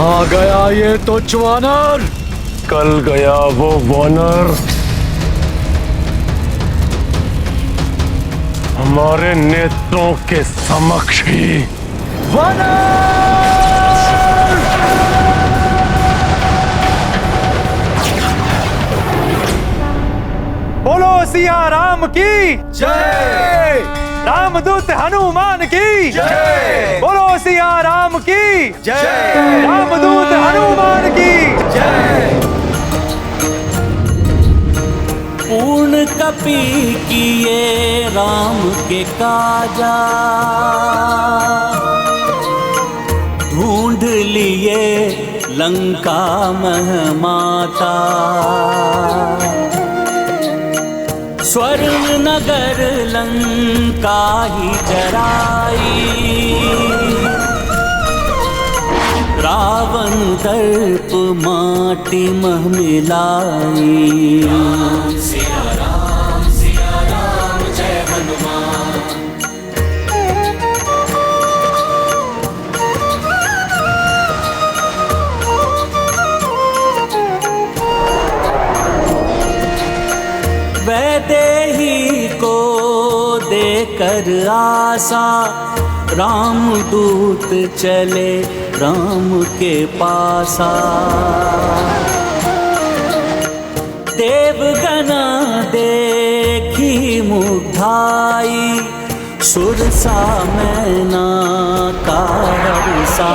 कहाँ गया ये तुच्छ वानर? कल गया वो वानर हमारे नेत्रों के समक्ष ही। वानर! बोलो सिया राम की जय! रामदूत हनुमान की जय! बोलो सिया राम की जय! रामदूत हनुमान की जय! पूर्ण कपि किए राम के काजा, ढूंढ लिए लंका महमाता। स्वर्ण नगर लंका ही जराई, रावण दर्प माटी मह मिलाई। सिया राम जय हनुमान। वैदेही को देकर आशा, रामदूत चले राम के पासा। देवगना देखी मुग्धाई, सुरसा मैना का हर्षा।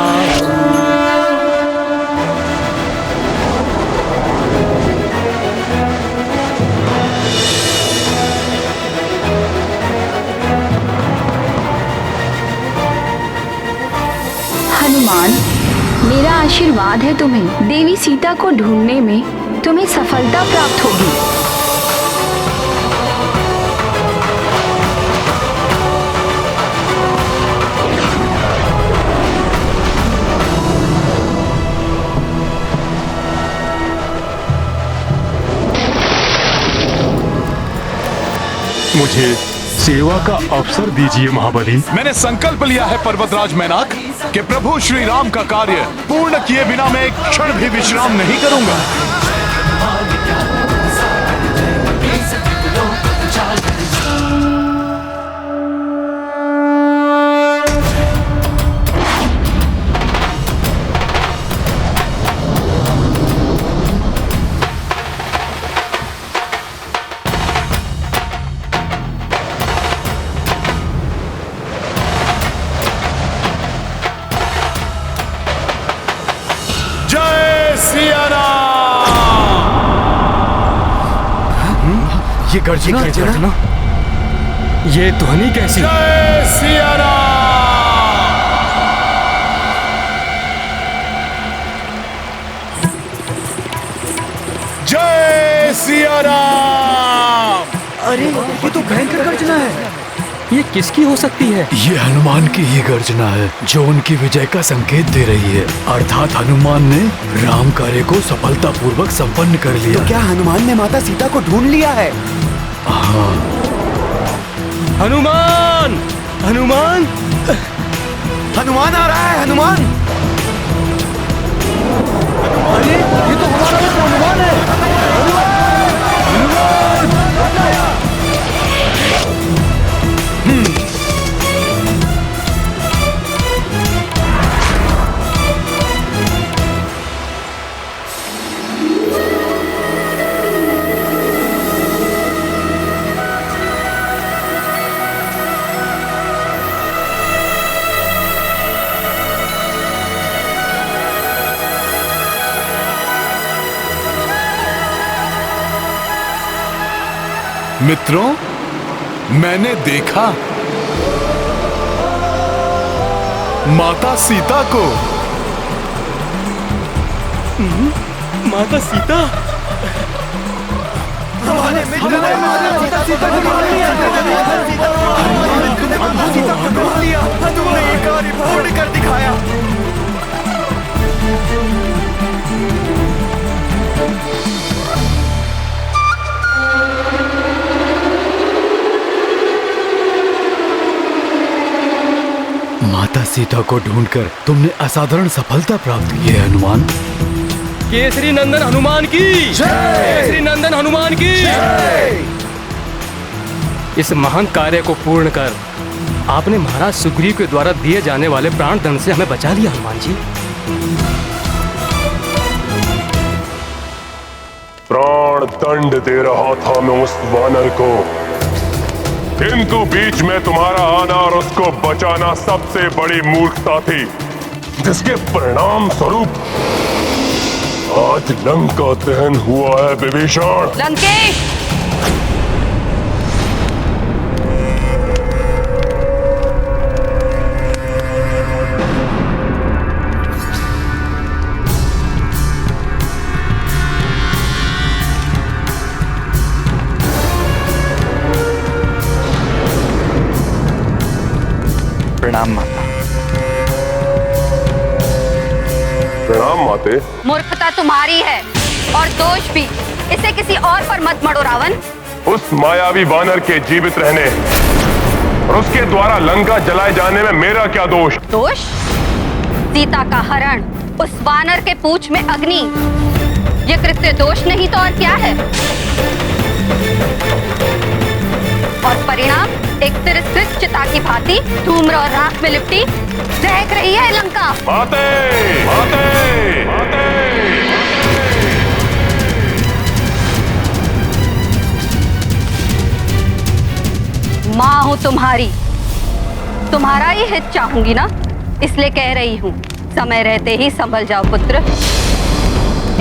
हनुमान, मेरा आशीर्वाद है तुम्हें। देवी सीता को ढूंढने में तुम्हें सफलता प्राप्त होगी। मुझे सेवा का अवसर दीजिए महाबली। मैंने संकल्प लिया है पर्वतराज मैनाक कि प्रभु श्री राम का कार्य पूर्ण किए बिना मैं एक क्षण भी विश्राम नहीं करूंगा। ये गर्जना? ये ध्वनि कैसी? जय सिया राम! जय सिया राम! अरे ये तो भयंकर गर्जना है। ये किसकी हो सकती है? ये हनुमान की ही गर्जना है, जो उनकी विजय का संकेत दे रही है। अर्थात हनुमान ने राम कार्य को सफलतापूर्वक संपन्न कर लिया। तो क्या हनुमान ने माता सीता को ढूंढ लिया है? हाँ। हनुमान! हनुमान! हनुमान आ रहा है, हनुमान! अरे ये तो हमारा हनुमान है। मित्रों, मैंने देखा माता सीता को। माता सीता? तुमने ये कार्य पूर्ण कर दिखाया। सीता को ढूंढकर तुमने असाधारण सफलता प्राप्त की है हनुमान। केसरी नंदन हनुमान की केसरी नंदन हनुमान की इस महान कार्य को पूर्ण कर आपने महाराज सुग्रीव के द्वारा दिए जाने वाले प्राण दंड से हमें बचा लिया हनुमान जी। प्राण दंड दे रहा था मैं उस वानर को, किंतु बीच में तुम्हारा आना और उसको बचाना सबसे बड़ी मूर्खता थी, जिसके परिणाम स्वरूप आज लंका दहन हुआ है विभीषण। लंकेश, प्रणाम माता। प्रणाम माते। मूर्खता तुम्हारी है और दोष भी। इसे किसी और पर मत मढ़ो रावण। उस मायावी वानर के जीवित रहने और उसके द्वारा लंका जलाए जाने में मेरा क्या दोष? दोष? सीता का हरण, उस वानर के पूंछ में अग्नि, ये कृत्य दोष नहीं तो और क्या है? और परिणाम एक तिरस्कृत चिता की भांति धूम्र और राख में लिपटी दहक रही है लंका। माते, माते, माते। माँ हूँ तुम्हारी, तुम्हारा ही हित चाहूंगी ना, इसलिए कह रही हूँ समय रहते ही संभल जाओ पुत्र।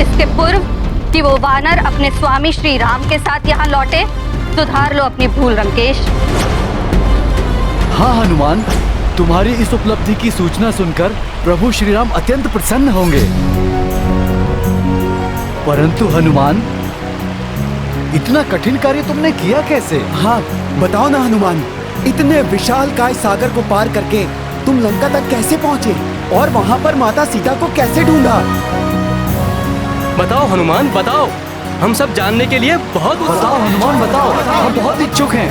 इसके पूर्व कि वो वानर अपने स्वामी श्री राम के साथ यहाँ लौटे, सुधार लो अपनी भूल लंकेश। हाँ हनुमान, तुम्हारी इस उपलब्धि की सूचना सुनकर प्रभु श्री राम अत्यंत प्रसन्न होंगे। परंतु हनुमान, इतना कठिन कार्य तुमने किया कैसे? हाँ बताओ ना हनुमान, इतने विशाल काय सागर को पार करके तुम लंका तक कैसे पहुँचे और वहाँ पर माता सीता को कैसे ढूंढा? बताओ हनुमान बताओ, हम सब जानने के लिए बहुत बताओ हनुमान बताओ, हम बहुत इच्छुक हैं।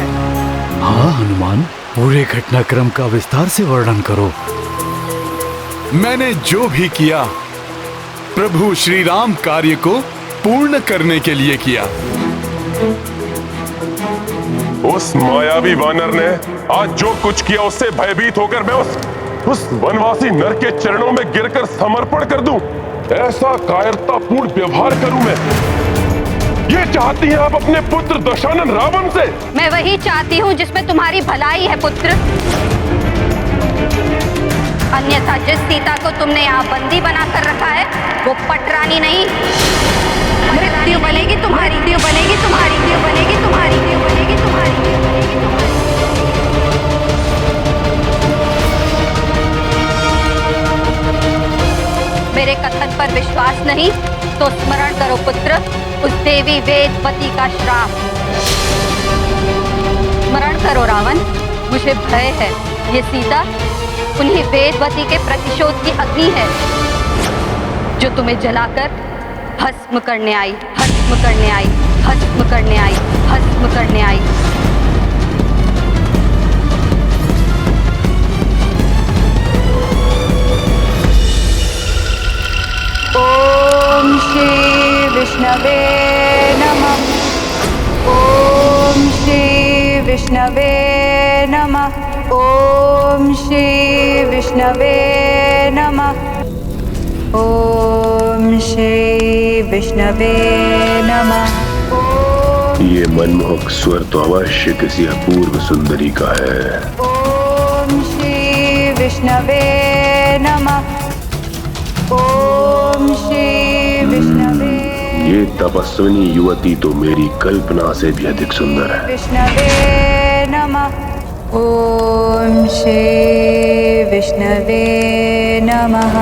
हाँ हनुमान, पूरे घटनाक्रम का विस्तार से वर्णन करो। मैंने जो भी किया प्रभु श्री राम कार्य को पूर्ण करने के लिए किया। उस मायावी वानर ने आज जो कुछ किया उससे भयभीत होकर मैं उस वनवासी नर के चरणों में गिरकर समर्पण कर दूं, ऐसा कायरतापूर्ण व्यवहार करूं मैं? ये चाहती हैं आप अपने पुत्र दशानन रावण से? मैं वही चाहती हूँ जिसमें तुम्हारी भलाई है पुत्र। अन्यथा जिस सीता को तुमने यहाँ बंदी बनाकर रखा है वो पटरानी नहीं, मृत्यु बनेगी तुम्हारी, मृत्यु बनेगी तुम्हारी, मृत्यु बनेगी तुम्हारी, मृत्यु बनेगी तुम्हारी, मृत्यु बनेगी तुम्हारी। मेरे कथन पर विश्वास नहीं तो स्मरण करो पुत्र उस देवी वेदवती का श्राप। स्मरण करो रावण, मुझे भय है ये सीता उन्हीं वेदवती के प्रतिशोध की अग्नि है जो तुम्हें जलाकर भस्म करने आई, भस्म करने आई, भस्म करने आई, भस्म करने आई। ओम श्री विष्णवे नमः। ओम श्री विष्णवे नमः। ओम श्री विष्णवे नमः। ओम श्री विष्णवे नमः। ये मनमोहक स्वर तो अवश्य किसी अपूर्व सुंदरी का है। ओम श्री विष्णवे नमः। ओम श्री विष्णवे। ये तपस्विनी युवती तो मेरी कल्पना से भी अधिक सुंदर है। विष्णवे नमः। ओम श्री विष्णवे नमः।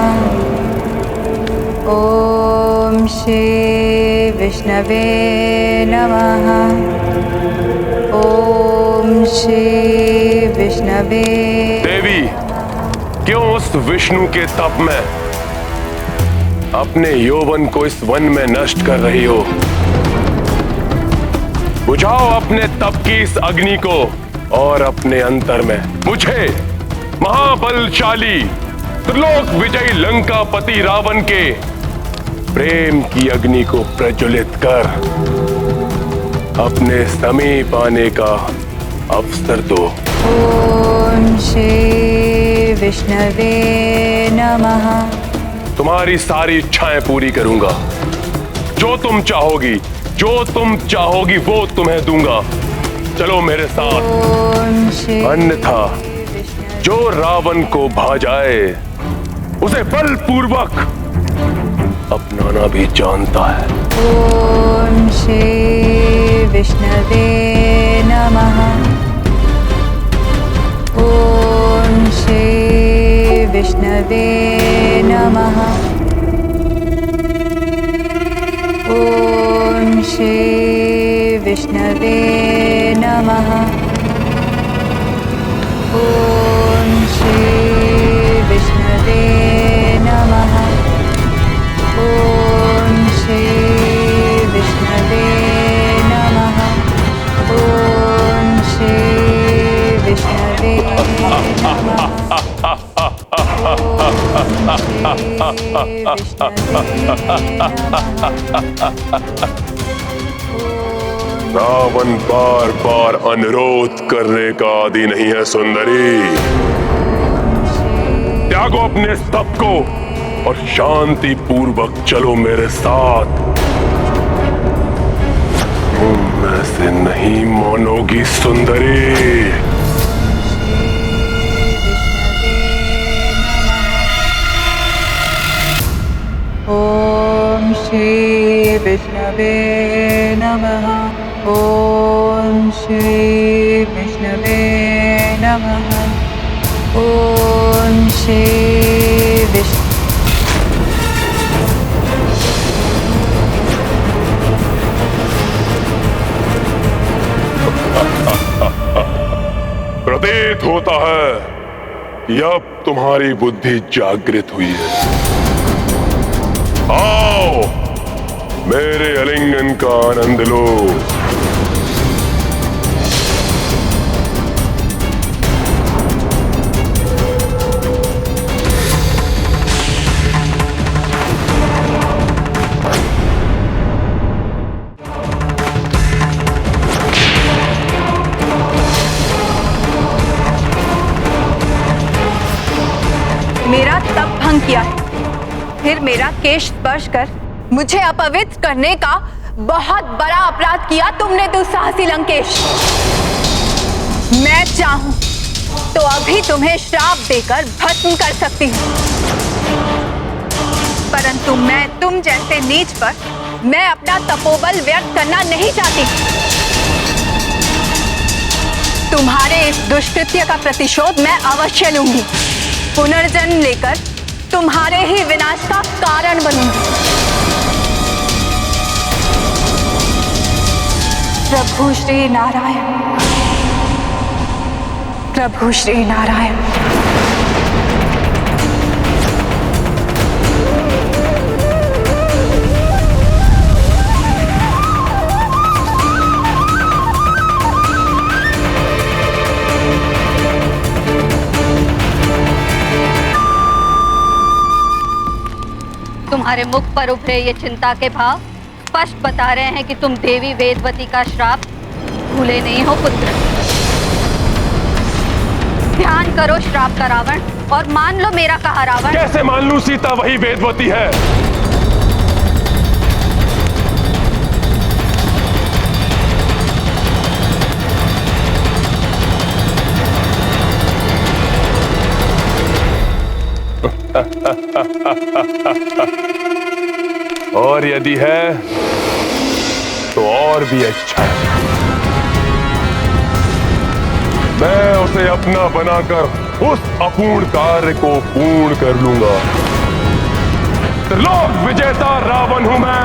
ओम श्री विष्णवे नमः। ओम श्री विष्णवे। देवी, क्यों उस विष्णु के तप में अपने यौवन को इस वन में नष्ट कर रही हो? बुझाओ अपने तप की इस अग्नि को और अपने अंतर में मुझे महाबलशाली त्रिलोक विजयी लंकापति रावण के प्रेम की अग्नि को प्रज्वलित कर अपने समीप आने का अवसर दो। ओम श्री विष्णवे नमः। तुम्हारी सारी इच्छाएं पूरी करूंगा। जो तुम चाहोगी वो तुम्हें दूंगा। चलो मेरे साथ, अन्यथा जो रावण को भा जाए उसे बलपूर्वक अपनाना भी जानता है। ओम श्री विष्णवे नमः। ओम श्री विष्णवे नमः। ओम श्री विष्णवे नमः। ओम श्री विष्णवे नमः। ओम श्री विष्णवे नमः। ओम श्री विष्णवे नमः। रावण बार बार अनुरोध करने का आदि नहीं है सुंदरी। त्यागो अपने स्तप को और शांति पूर्वक चलो मेरे साथ। तुम ऐसे नहीं मानोगी सुंदरी। ओम श्री विष्णवे नमः। ओम श्री विष्णवे नमः। ओम श्री विष्णु। प्रतीत होता है कि अब तुम्हारी बुद्धि जागृत हुई है। आओ मेरे आलिंगन का आनंद लो। मेरा तप भंग किया है, फिर मेरा केश स्पर्श कर मुझे अपवित्र करने का बहुत बड़ा अपराध किया तुमने दुस्साहसी लंकेश। मैं चाहूं तो अभी तुम्हें श्राप देकर भस्म कर सकती हूं, परंतु मैं तुम जैसे नीच पर मैं अपना तपोबल व्यक्त करना नहीं चाहती। तुम्हारे इस दुष्कृत्य का प्रतिशोध मैं अवश्य लूंगी। पुनर्जन्म लेकर तुम्हारे ही विनाश का कारण बनूंगी। प्रभु श्री नारायण। प्रभु श्री नारायण। तुम्हारे मुख पर उभरे ये चिंता के भाव स्पष्ट बता रहे हैं कि तुम देवी वेदवती का श्राप भूले नहीं हो पुत्र। ध्यान करो श्राप का रावण और मान लो मेरा कहा रावण। कैसे मान लूं? सीता वही वेदवती है। और यदि है तो और भी अच्छा है। मैं उसे अपना बनाकर उस अपूर्ण कार्य को पूर्ण कर लूंगा। त्रिलोक विजेता रावण हूं मैं।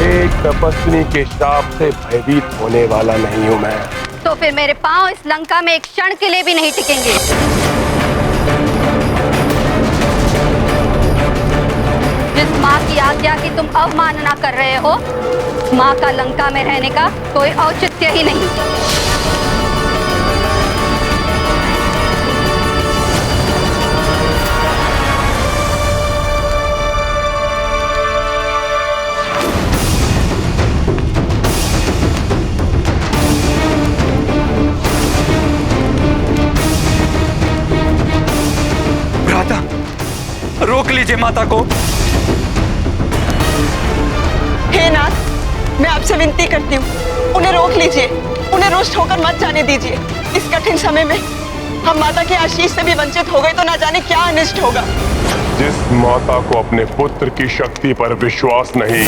एक तपस्विनी के श्राप से भयभीत होने वाला नहीं हूं मैं। तो फिर मेरे पांव इस लंका में एक क्षण के लिए भी नहीं टिकेंगे। जिस माँ की आज्ञा की तुम अवमानना कर रहे हो, माँ का लंका में रहने का कोई औचित्य ही नहीं। भ्राता, रोक लीजिए माता को। हे नाथ, मैं आपसे विनती करती हूँ, उन्हें रोक लीजिए, उन्हें रुष्ट होकर मत जाने दीजिए। इस कठिन समय में हम माता के आशीष से भी वंचित हो गए तो ना जाने क्या अनिष्ट होगा। जिस माता को अपने पुत्र की शक्ति पर विश्वास नहीं,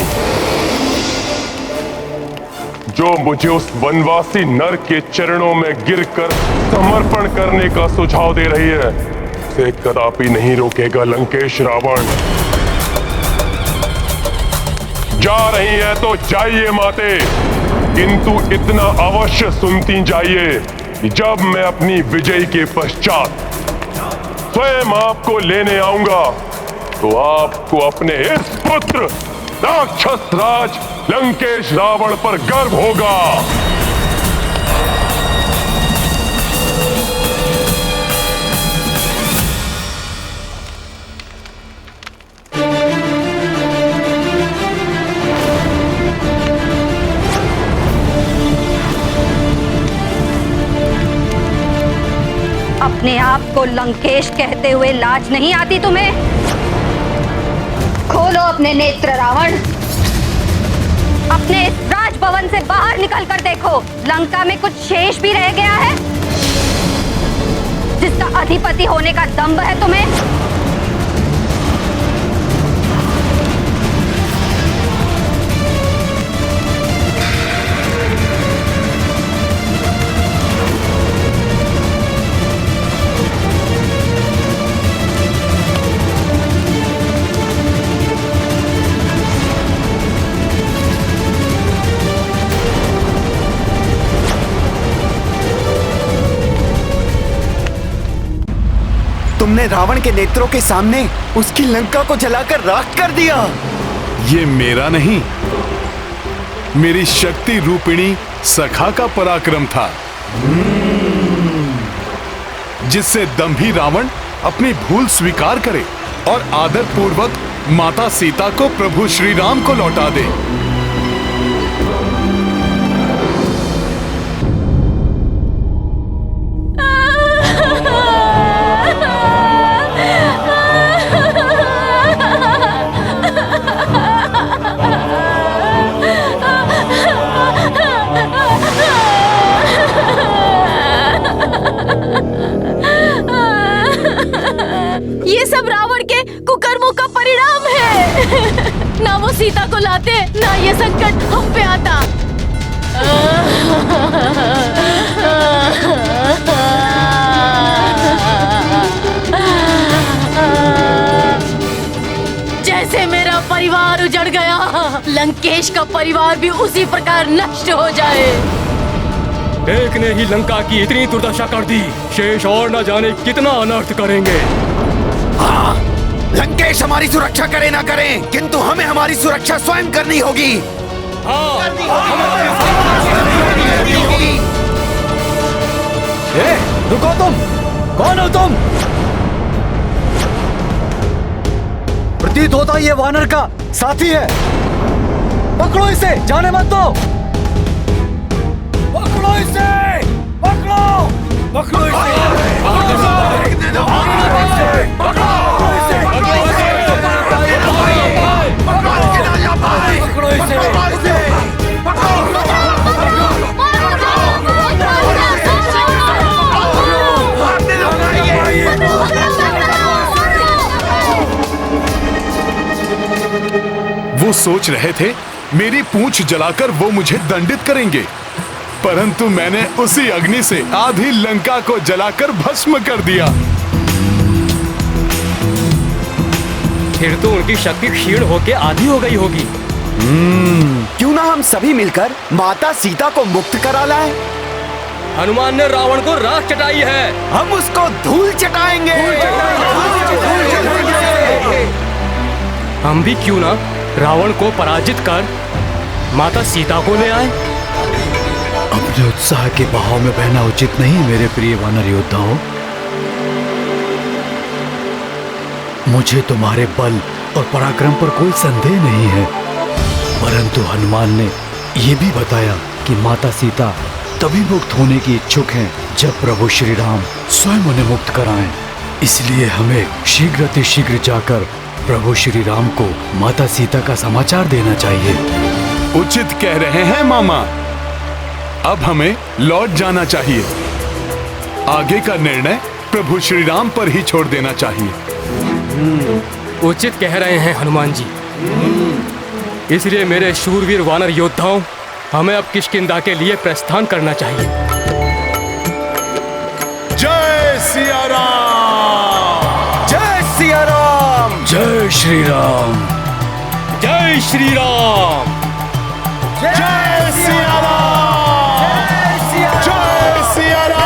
जो मुझे उस वनवासी नर के चरणों में गिरकर समर्पण करने का सुझाव दे रही है, उसे कदापि नहीं रोकेगा लंकेश रावण। जा रही है तो जाइए माते, किंतु इतना अवश्य सुनती जाइए कि जब मैं अपनी विजय के पश्चात स्वयं आपको लेने आऊंगा तो आपको अपने इस पुत्र राक्षस राज लंकेश रावण पर गर्व होगा। अपने आप को लंकेश कहते हुए लाज नहीं आती तुम्हें? खोलो अपने नेत्र रावण, अपने इस राजभवन से बाहर निकल कर देखो, लंका में कुछ शेष भी रह गया है जिसका अधिपति होने का दंभ है तुम्हें? तुमने रावण के नेत्रों के सामने उसकी लंका को जलाकर राख कर दिया। ये मेरा नहीं, मेरी शक्ति रूपिणी सखा का पराक्रम था, जिससे दंभी रावण अपनी भूल स्वीकार करे और आदर पूर्वक माता सीता को प्रभु श्री राम को लौटा दे। ये सब रावण के कुकर्मों का परिणाम है। ना वो सीता को लाते, ना ये संकट हम पे आता। जैसे मेरा परिवार उजड़ गया, लंकेश का परिवार भी उसी प्रकार नष्ट हो जाए। एक ने ही लंका की इतनी दुर्दशा कर दी, शेष और न जाने कितना अनर्थ करेंगे। हाँ, लंकेश हमारी सुरक्षा करे ना करे, किंतु हमें हमारी सुरक्षा स्वयं करनी होगी। रुको तुम, कौन हो तुम? प्रतीत होता ये वानर का साथी है। पकड़ो इसे, जाने मत दो। पकड़ो इसे, पकड़ो, पकड़ो इसे, वो सोच रहे थे मेरी पूंछ जलाकर वो मुझे दंडित करेंगे, परंतु मैंने उसी अग्नि से आधी लंका को जलाकर भस्म कर दिया। फिर तो उनकी शक्ति क्षीण होकर आधी हो गई होगी। क्यों ना हम सभी मिलकर माता सीता को मुक्त करा लाएं? हनुमान ने रावण को राख चटाई है, हम उसको धूल चटाएंगे। हम भी क्यों ना रावण को पराजित कर माता सीता को ले आए। अपने उत्साह के बहाव में बहना उचित नहीं मेरे प्रिय वानर योद्धाओं। मुझे तुम्हारे बल और पराक्रम पर कोई संदेह नहीं है, परंतु हनुमान ने यह भी बताया कि माता सीता तभी मुक्त होने की इच्छुक हैं जब प्रभु श्री राम स्वयं उन्हें मुक्त कराएं। इसलिए हमें शीघ्र जाकर प्रभु श्री राम को माता सीता का समाचार देना चाहिए। उचित कह रहे हैं मामा। अब हमें लौट जाना चाहिए। आगे का निर्णय प्रभु श्री राम पर ही छोड़ देना चाहिए। उचित कह रहे हैं हनुमान जी। इसलिए मेरे शूरवीर वानर योद्धाओं, हमें अब किष्किंधा के लिए प्रस्थान करना चाहिए। जय सिया राम! जय सिया राम! जय श्री राम! जय श्री राम! जय सिया राम! जय सिया राम!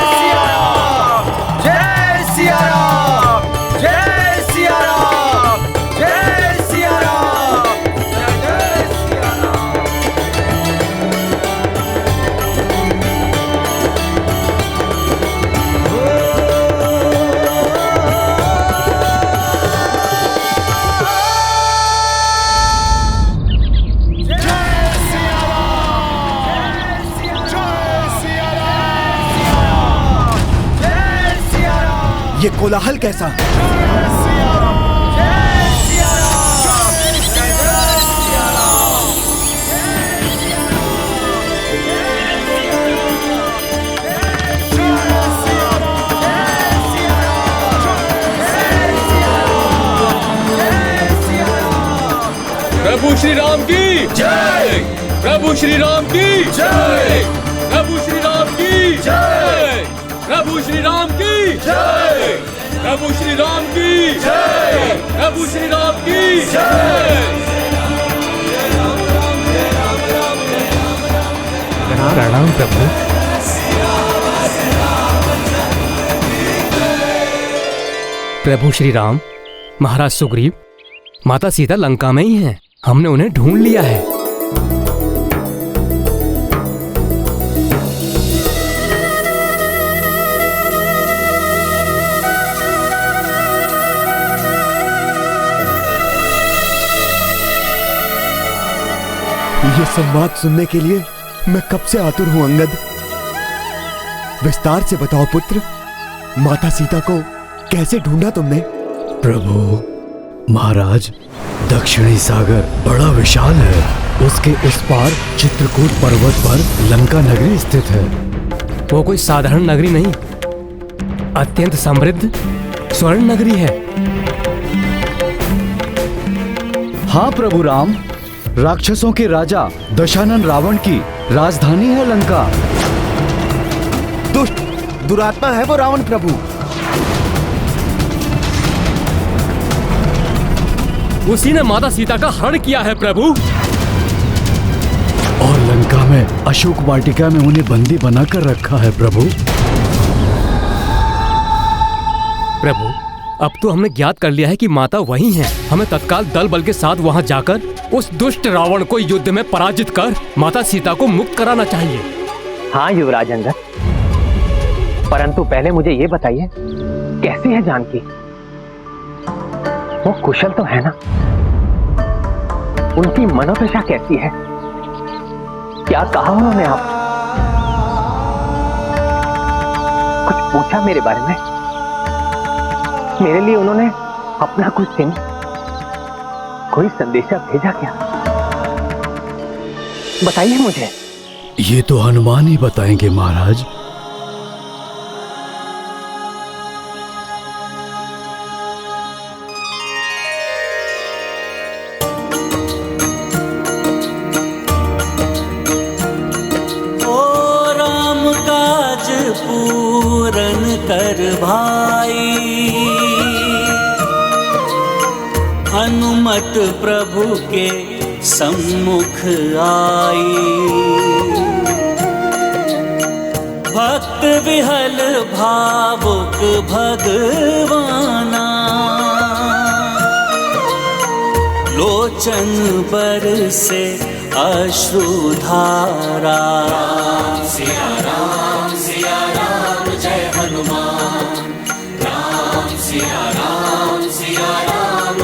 जय सिया राम! जय सिया राम! जय सिया राम! जय सिया राम! ये कोलाहल कैसा? प्रभु श्री राम की जय! प्रभु श्री राम की जय! प्रभु श्री राम की जय! प्रभु श्री राम की जय! प्रभु श्री राम की जय! प्रभु श्री राम की जय! प्रणाम प्रभु। प्रभु श्री राम, महाराज सुग्रीव, माता सीता लंका में ही हैं। हमने उन्हें ढूंढ लिया है। ये संवाद सुनने के लिए मैं कब से आतुर हूं अंगद। विस्तार से बताओ पुत्र, माता सीता को कैसे ढूंढा तुमने? प्रभु, महाराज, दक्षिणी सागर बड़ा विशाल है। उसके उस पार चित्रकूट पर्वत पर लंका नगरी स्थित है। वो कोई साधारण नगरी नहीं, अत्यंत समृद्ध स्वर्ण नगरी है। हाँ प्रभु राम, राक्षसों के राजा दशानन रावण की राजधानी है लंका। दुष्ट दुरात्मा है वो रावण प्रभु। उसी ने माता सीता का हरण किया है प्रभु। और लंका में अशोक वाटिका में उन्हें बंदी बनाकर रखा है प्रभु। प्रभु, अब तो हमने ज्ञात कर लिया है कि माता वही हैं। हमें तत्काल दल बल के साथ वहां जाकर उस दुष्ट रावण को युद्ध में पराजित कर माता सीता को मुक्त कराना चाहिए। हाँ युवराज अंगद, परंतु पहले मुझे ये बताइए, कैसी है जानकी? वो कुशल तो है ना? उनकी मनोदशा कैसी है? क्या कहा उन्होंने आप? कुछ पूछा मेरे बारे में? मेरे लिए उन्होंने अपना कुछ चिन्ह, कोई संदेशा भेजा क्या? बताइए मुझे। ये तो हनुमान ही बताएंगे महाराज। कर भाई, हनुमत प्रभु के सम्मुख आई। भक्त विहल भावुक भगवाना, लोचन बर से अश्रुधारा। राम सिया राम जय हनुमान, राम सिया राम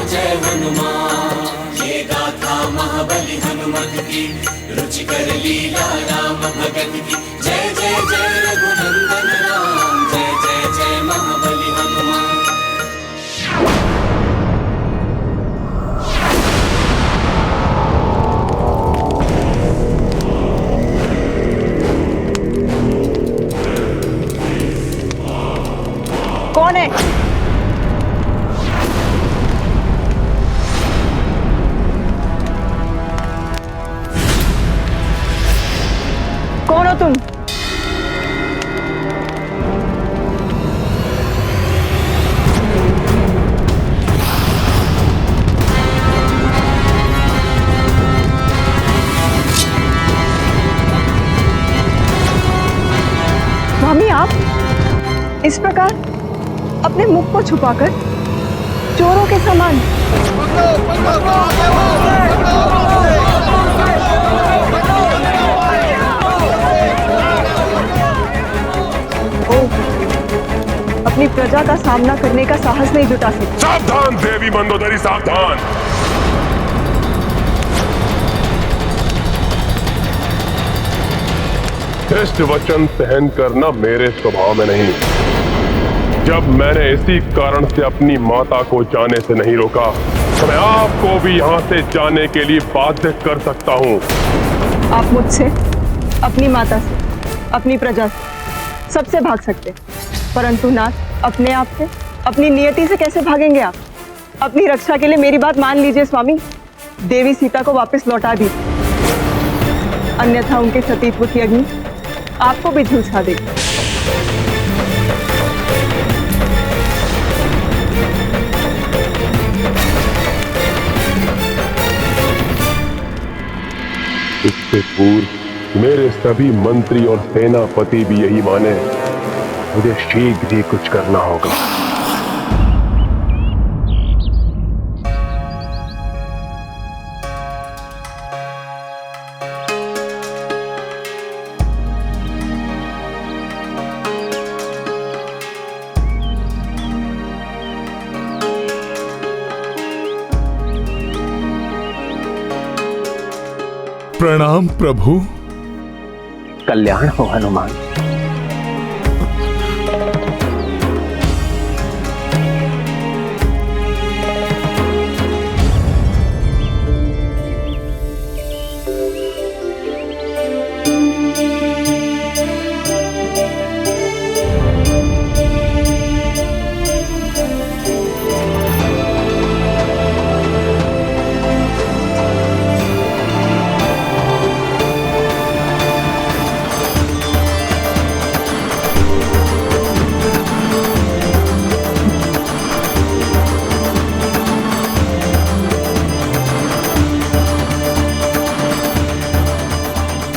जय हनुमान। ये गाथा महाबली हनुमत की, रुचिकर लीला राम भगत की। जय जय जय रघुनंदन राम, जय जय जय महाबली हनुमान। कौन है? कौन हो तुम? स्वामी, आप इस प्रकार अपने मुख को छुपाकर चोरों के समान। अपनी प्रजा का सामना करने का साहस नहीं जुटा सकते। सावधान देवी मंदोदरी, सावधान। श्रेष्ठ वचन सहन करना मेरे स्वभाव में नहीं। जब मैंने इसी कारण से अपनी माता को जाने से नहीं रोका, तो मैं आपको भी यहाँ से जाने के लिए बाध्य कर सकता हूँ। आप मुझसे, अपनी माता से, अपनी प्रजा से, सबसे भाग सकते, परंतु नाथ अपने आप से, अपनी नियति से कैसे भागेंगे आप? अपनी रक्षा के लिए मेरी बात मान लीजिए स्वामी। देवी सीता को वापस लौटा दी, अन्यथा उनके सतीत्व की अग्नि आपको भी झुलसा देगी। इससे पूर्व मेरे सभी मंत्री और सेनापति भी यही माने, मुझे शीघ्र ही कुछ करना होगा। प्रणाम प्रभु। कल्याण हो हनुमान।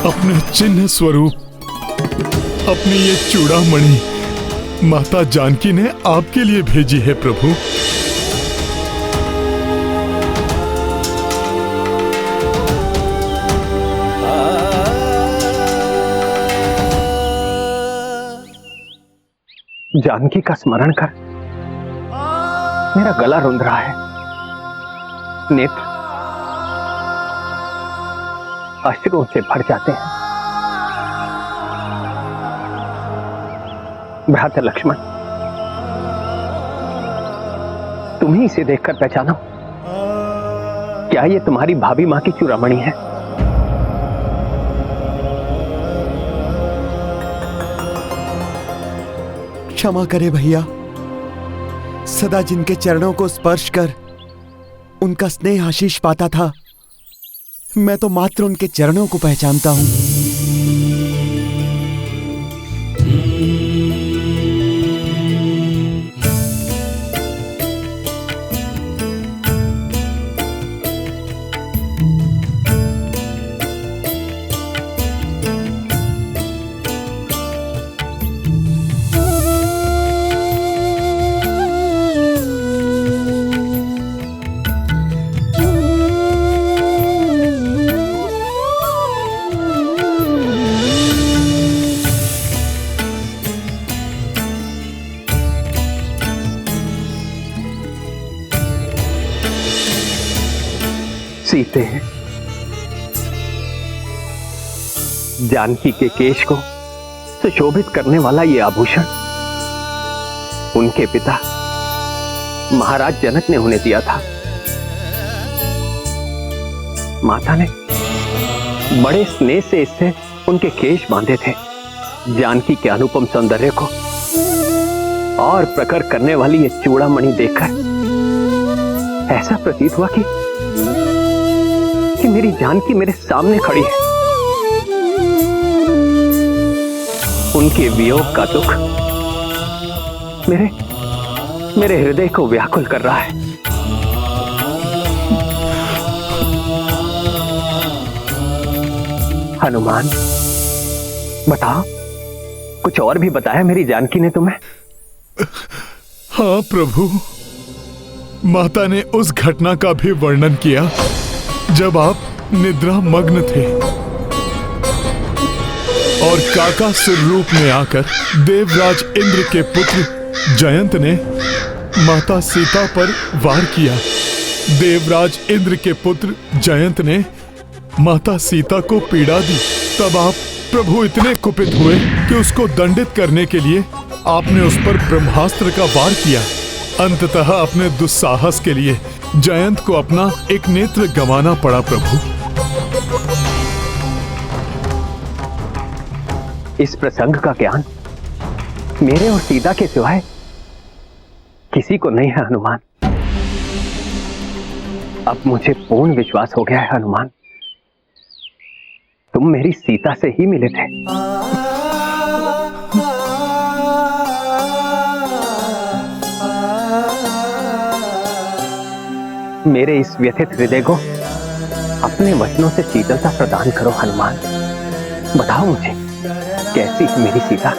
अपने चिन्ह स्वरूप अपनी ये चूड़ामणि माता जानकी ने आपके लिए भेजी है प्रभु। जानकी का स्मरण कर मेरा गला रुंध रहा है, नेत्र अश्रुओं से भर जाते हैं। भ्राता लक्ष्मण, तुम ही इसे देखकर पहचानो, क्या ये तुम्हारी भाभी मां की चूड़ामणि है? क्षमा करे भैया, सदा जिनके चरणों को स्पर्श कर उनका स्नेह आशीष पाता था, मैं तो मात्र उनके चरणों को पहचानता हूं। सीते हैं। जानकी के केश को सुशोभित करने वाला ये आभूषण उनके पिता महाराज जनक ने उन्हें दिया था। माता ने बड़े स्नेह से इससे उनके केश बांधे थे। जानकी के अनुपम सौंदर्य को और प्रखर करने वाली ये चूड़ामणि देखकर ऐसा प्रतीत हुआ कि मेरी जानकी मेरे सामने खड़ी है। उनके वियोग का दुख मेरे हृदय को व्याकुल कर रहा है। हनुमान, बताओ, कुछ और भी बताया मेरी जानकी ने तुम्हें? हाँ प्रभु, माता ने उस घटना का भी वर्णन किया जब आप निद्रा मग्न थे और काकासुर रूप में आकर देवराज इंद्र के पुत्र जयंत ने माता सीता पर वार किया। देवराज इंद्र के पुत्र जयंत ने माता सीता को पीड़ा दी। तब आप प्रभु इतने कुपित हुए कि उसको दंडित करने के लिए आपने उस पर ब्रह्मास्त्र का वार किया। अंततः अपने दुस्साहस के लिए जयंत को अपना एक नेत्र गंवाना पड़ा। प्रभु, इस प्रसंग का ज्ञान मेरे और सीता के सिवाय किसी को नहीं है हनुमान। अब मुझे पूर्ण विश्वास हो गया है हनुमान, तुम मेरी सीता से ही मिले थे। मेरे इस व्यथित हृदय को अपने वचनों से शीतलता प्रदान करो हनुमान। बताओ मुझे, कैसी है मेरी सीता?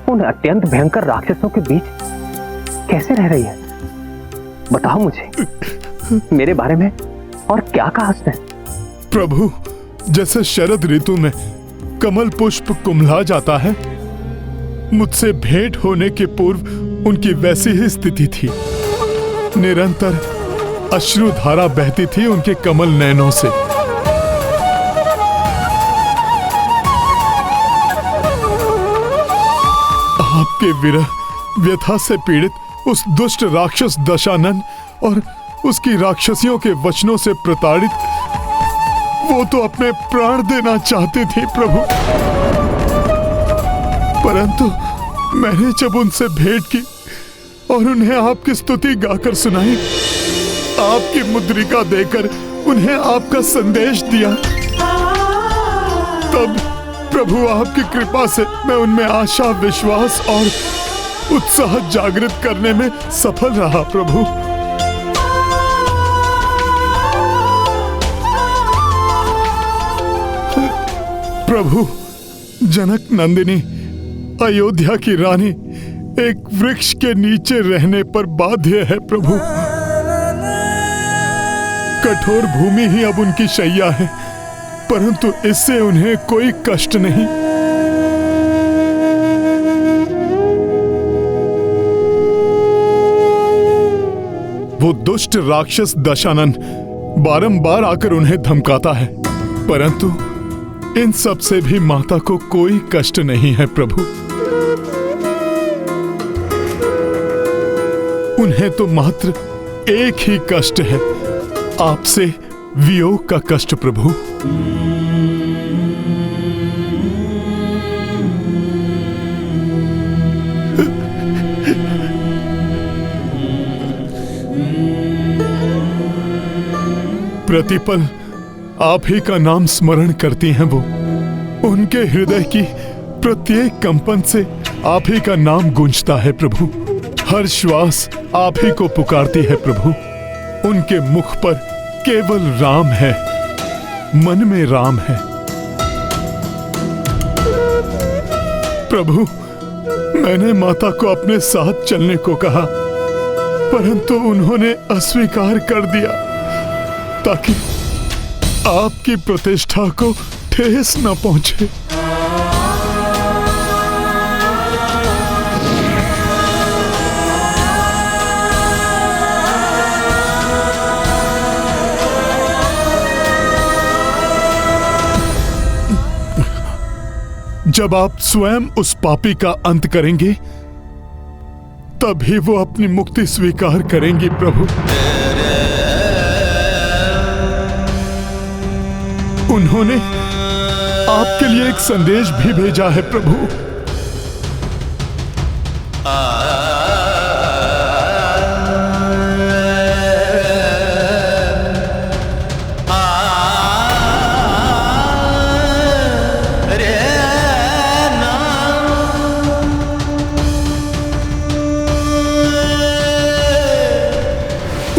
उन अत्यंत भयंकर राक्षसों के बीच कैसे रह रही है? बताओ मुझे मेरे बारे में और क्या कहा उसने? प्रभु, जैसे शरद ऋतु में कमल पुष्प कुम्हला जाता है, मुझसे भेंट होने के पूर्व उनकी वैसी ही स्थिति थी। निरंतर अश्रुधारा बहती थी उनके कमल नयनों से। आपके विरह व्यथा से पीड़ित उस दुष्ट राक्षस दशानन और उसकी राक्षसियों के वचनों से प्रताड़ित वो तो अपने प्राण देना चाहते थे प्रभु, परंतु मैंने जब उनसे भेंट की और उन्हें आपकी स्तुति गाकर सुनाई, आपकी मुद्रिका देकर उन्हें आपका संदेश दिया, तब प्रभु आपकी कृपा से मैं उनमें आशा, विश्वास और उत्साह जागृत करने में सफल रहा। प्रभु, प्रभु, जनक नंदिनी अयोध्या की रानी एक वृक्ष के नीचे रहने पर बाध्य है। प्रभु, कठोर भूमि ही अब उनकी शैया है, परंतु इससे उन्हें कोई कष्ट नहीं। वो दुष्ट राक्षस दशानन बारंबार आकर उन्हें धमकाता है, परंतु इन सब से भी माता को कोई कष्ट नहीं है। प्रभु, उन्हें तो मात्र एक ही कष्ट है, आपसे वियोग का कष्ट। प्रभु, प्रतिपल आप ही का नाम स्मरण करती हैं वो। उनके हृदय की प्रत्येक कंपन से आप ही का नाम गूंजता है। प्रभु, हर श्वास आप ही को पुकारती है। प्रभु, उनके मुख पर केवल राम है, मन में राम है। प्रभु, मैंने माता को अपने साथ चलने को कहा, परंतु उन्होंने अस्वीकार कर दिया ताकि आपकी प्रतिष्ठा को ठेस न पहुंचे। जब आप स्वयं उस पापी का अंत करेंगे तभी वो अपनी मुक्ति स्वीकार करेंगी प्रभु। उन्होंने आपके लिए एक संदेश भी भेजा है प्रभु।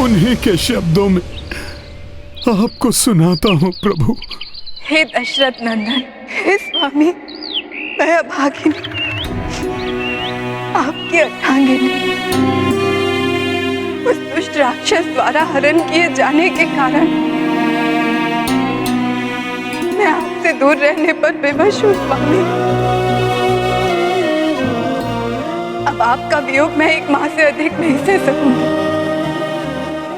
उन्हीं के शब्दों में आपको सुनाता हूं प्रभु। हे दशरथ नंदन, हे स्वामी, मैं अभागिनी, आपकी अर्धांगिनी, उस दुष्ट राक्षस द्वारा हरण किए जाने के कारण मैं आपसे दूर रहने पर विवश हूँ स्वामी। अब आपका वियोग मैं एक माह से अधिक नहीं सह सकूंगी।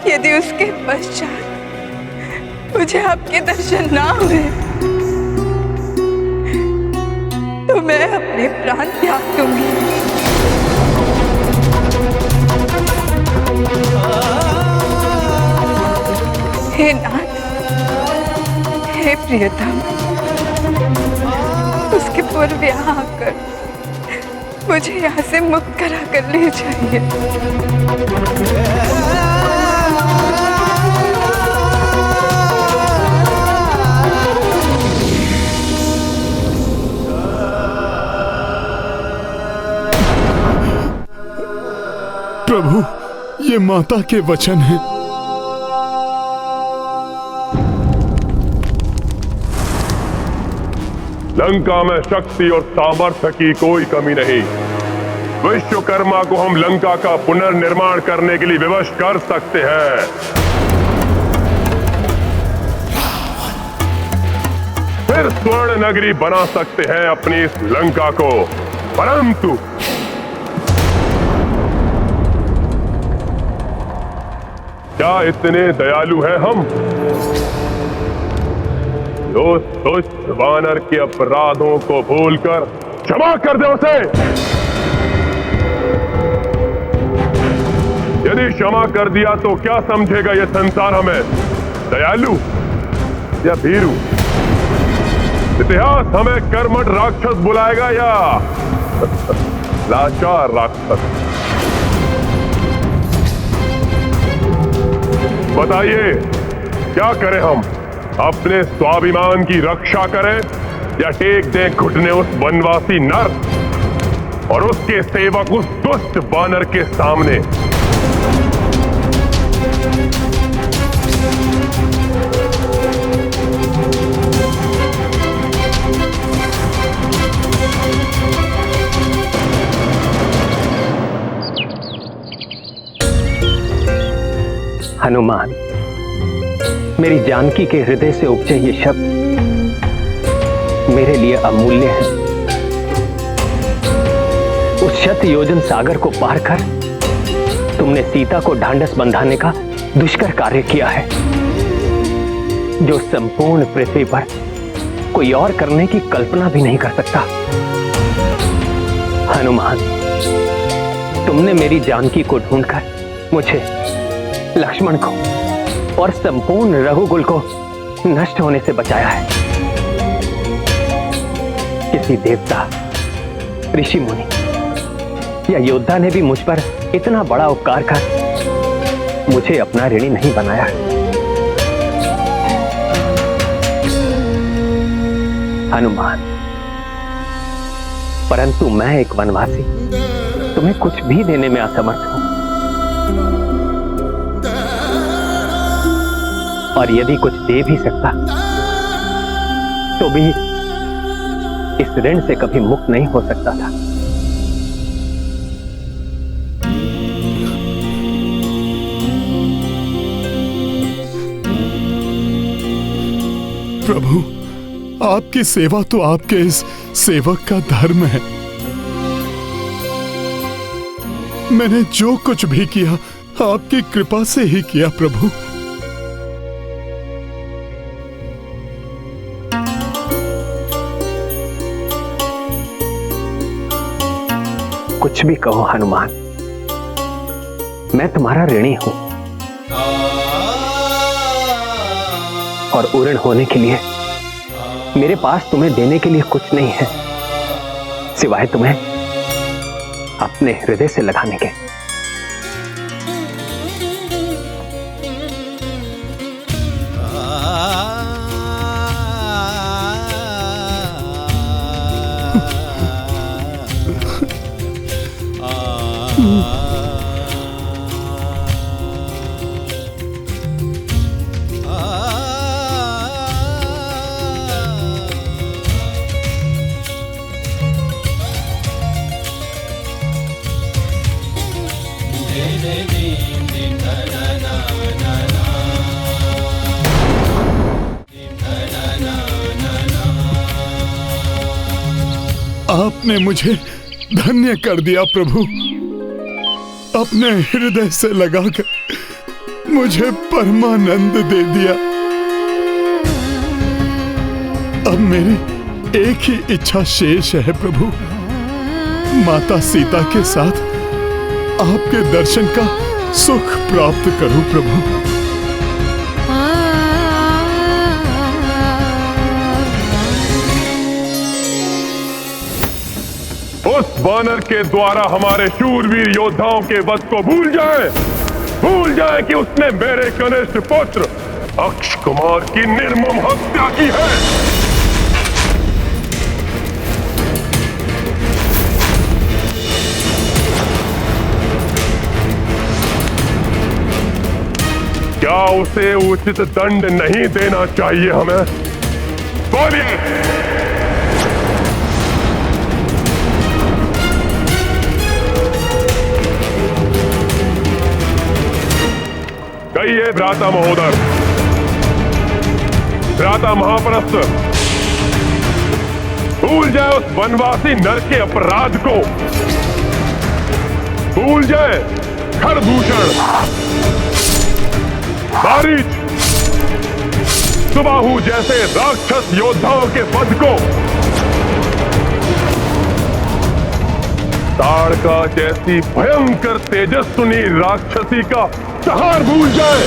यदि उसके पश्चात मुझे आपके दर्शन ना हुए तो मैं अपने प्राण त्याग दूंगी। हे नाथ, हे प्रियतम, उसके पूर्व यहाँ आकर मुझे यहाँ से मुक्त करा कर ले जाइए। प्रभु, ये माता के वचन हैं। लंका में शक्ति और सामर्थ्य की कोई कमी नहीं। विश्वकर्मा को हम लंका का पुनर्निर्माण करने के लिए विवश कर सकते हैं। फिर स्वर्ण नगरी बना सकते हैं अपनी इस लंका को। परंतु क्या इतने दयालु हैं हम जो दुष्ट वानर के अपराधों को भूलकर क्षमा कर दे उसे? यदि क्षमा कर दिया तो क्या समझेगा यह संसार हमें, दयालु या भीरू? इतिहास हमें कर्मठ राक्षस बुलाएगा या लाचार राक्षस? बताइए, क्या करें हम? अपने स्वाभिमान की रक्षा करें या टेक दें घुटने उस वनवासी नर और उसके सेवक उस दुष्ट वानर के सामने? हनुमान, मेरी जानकी के हृदय से उपजे ये शब्द मेरे लिए अमूल्य है। उस शत योजन सागर को पार कर तुमने सीता को ढांढस बंधाने का दुष्कर कार्य किया है, जो संपूर्ण पृथ्वी पर कोई और करने की कल्पना भी नहीं कर सकता। हनुमान, तुमने मेरी जानकी को ढूंढकर मुझे, लक्ष्मण को और संपूर्ण रघुकुल को नष्ट होने से बचाया है। किसी देवता, ऋषि मुनि या योद्धा ने भी मुझ पर इतना बड़ा उपकार कर मुझे अपना ऋणी नहीं बनाया। हनुमान, परंतु मैं एक वनवासी तुम्हें कुछ भी देने में असमर्थ हूं, और यदि कुछ दे भी सकता तो भी इस ऋण से कभी मुक्त नहीं हो सकता था। प्रभु, आपकी सेवा तो आपके इस सेवक का धर्म है। मैंने जो कुछ भी किया आपकी कृपा से ही किया प्रभु। कुछ भी कहो हनुमान, मैं तुम्हारा ऋणी हूं और ऋण होने के लिए मेरे पास तुम्हें देने के लिए कुछ नहीं है सिवाय तुम्हें अपने हृदय से लगाने के। आपने मुझे धन्य कर दिया प्रभु, अपने हृदय से लगाकर मुझे परमानंद दे दिया। अब मेरी एक ही इच्छा शेष है प्रभु, माता सीता के साथ आपके दर्शन का सुख प्राप्त करूं प्रभु। उस वानर के द्वारा हमारे शूरवीर योद्धाओं के वध को भूल जाए कि उसने मेरे कनिष्ठ पुत्र अक्ष कुमार की निर्मम हत्या की है। क्या उसे उचित दंड नहीं देना चाहिए हमें? बोलिए। कहिए भ्राता महोदर, भ्राता महाप्रस्थ, भूल जाए उस वनवासी नर के अपराध को, भूल जाए खरदूषण, मारीच, सुबाहु जैसे राक्षस योद्धाओं के वध को, ताड़का जैसी भयंकर तेजस्विनी राक्षसी का संहार भूल जाए।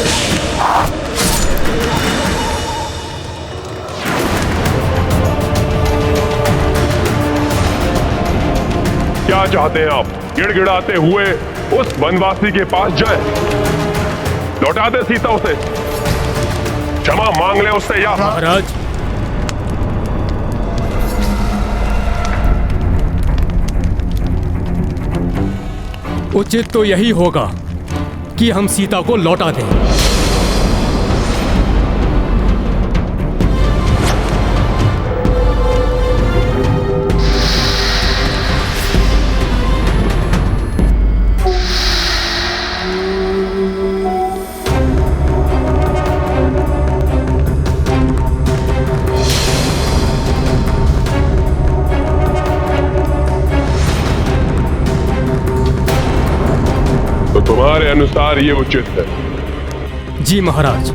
क्या चाहते हैं आप? गिड़गिड़ाते हुए उस वनवासी के पास जाएं, लौटा दे सीता उसे, क्षमा मांग ले उससे या महाराज, उचित तो यही होगा कि हम सीता को लौटा दें। तुम्हारे अनुसार ये उचित है? जी महाराज।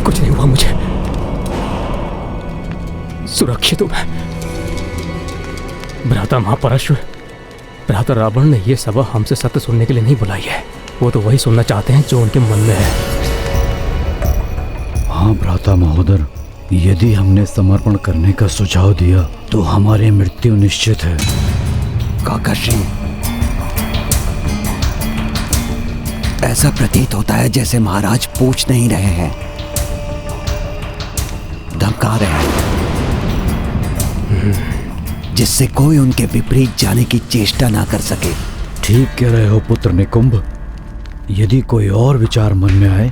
कुछ नहीं हुआ मुझे, सुरक्षित हूं मैं। भ्राता महापराशर, भ्राता रावण ने यह सभा हमसे सत्य सुनने के लिए नहीं बुलाई है। वो तो वही सुनना चाहते हैं जो उनके मन में है। हाँ भ्राता महोदर, यदि हमने समर्पण करने का सुझाव दिया तो हमारी मृत्यु निश्चित है। काका श्री, ऐसा प्रतीत होता है जैसे महाराज पूछ नहीं रहे हैं, धमका रहे हैं, जिससे कोई उनके विपरीत जाने की चेष्टा ना कर सके। ठीक कह रहे हो पुत्र निकुंभ। यदि कोई और विचार मन में आए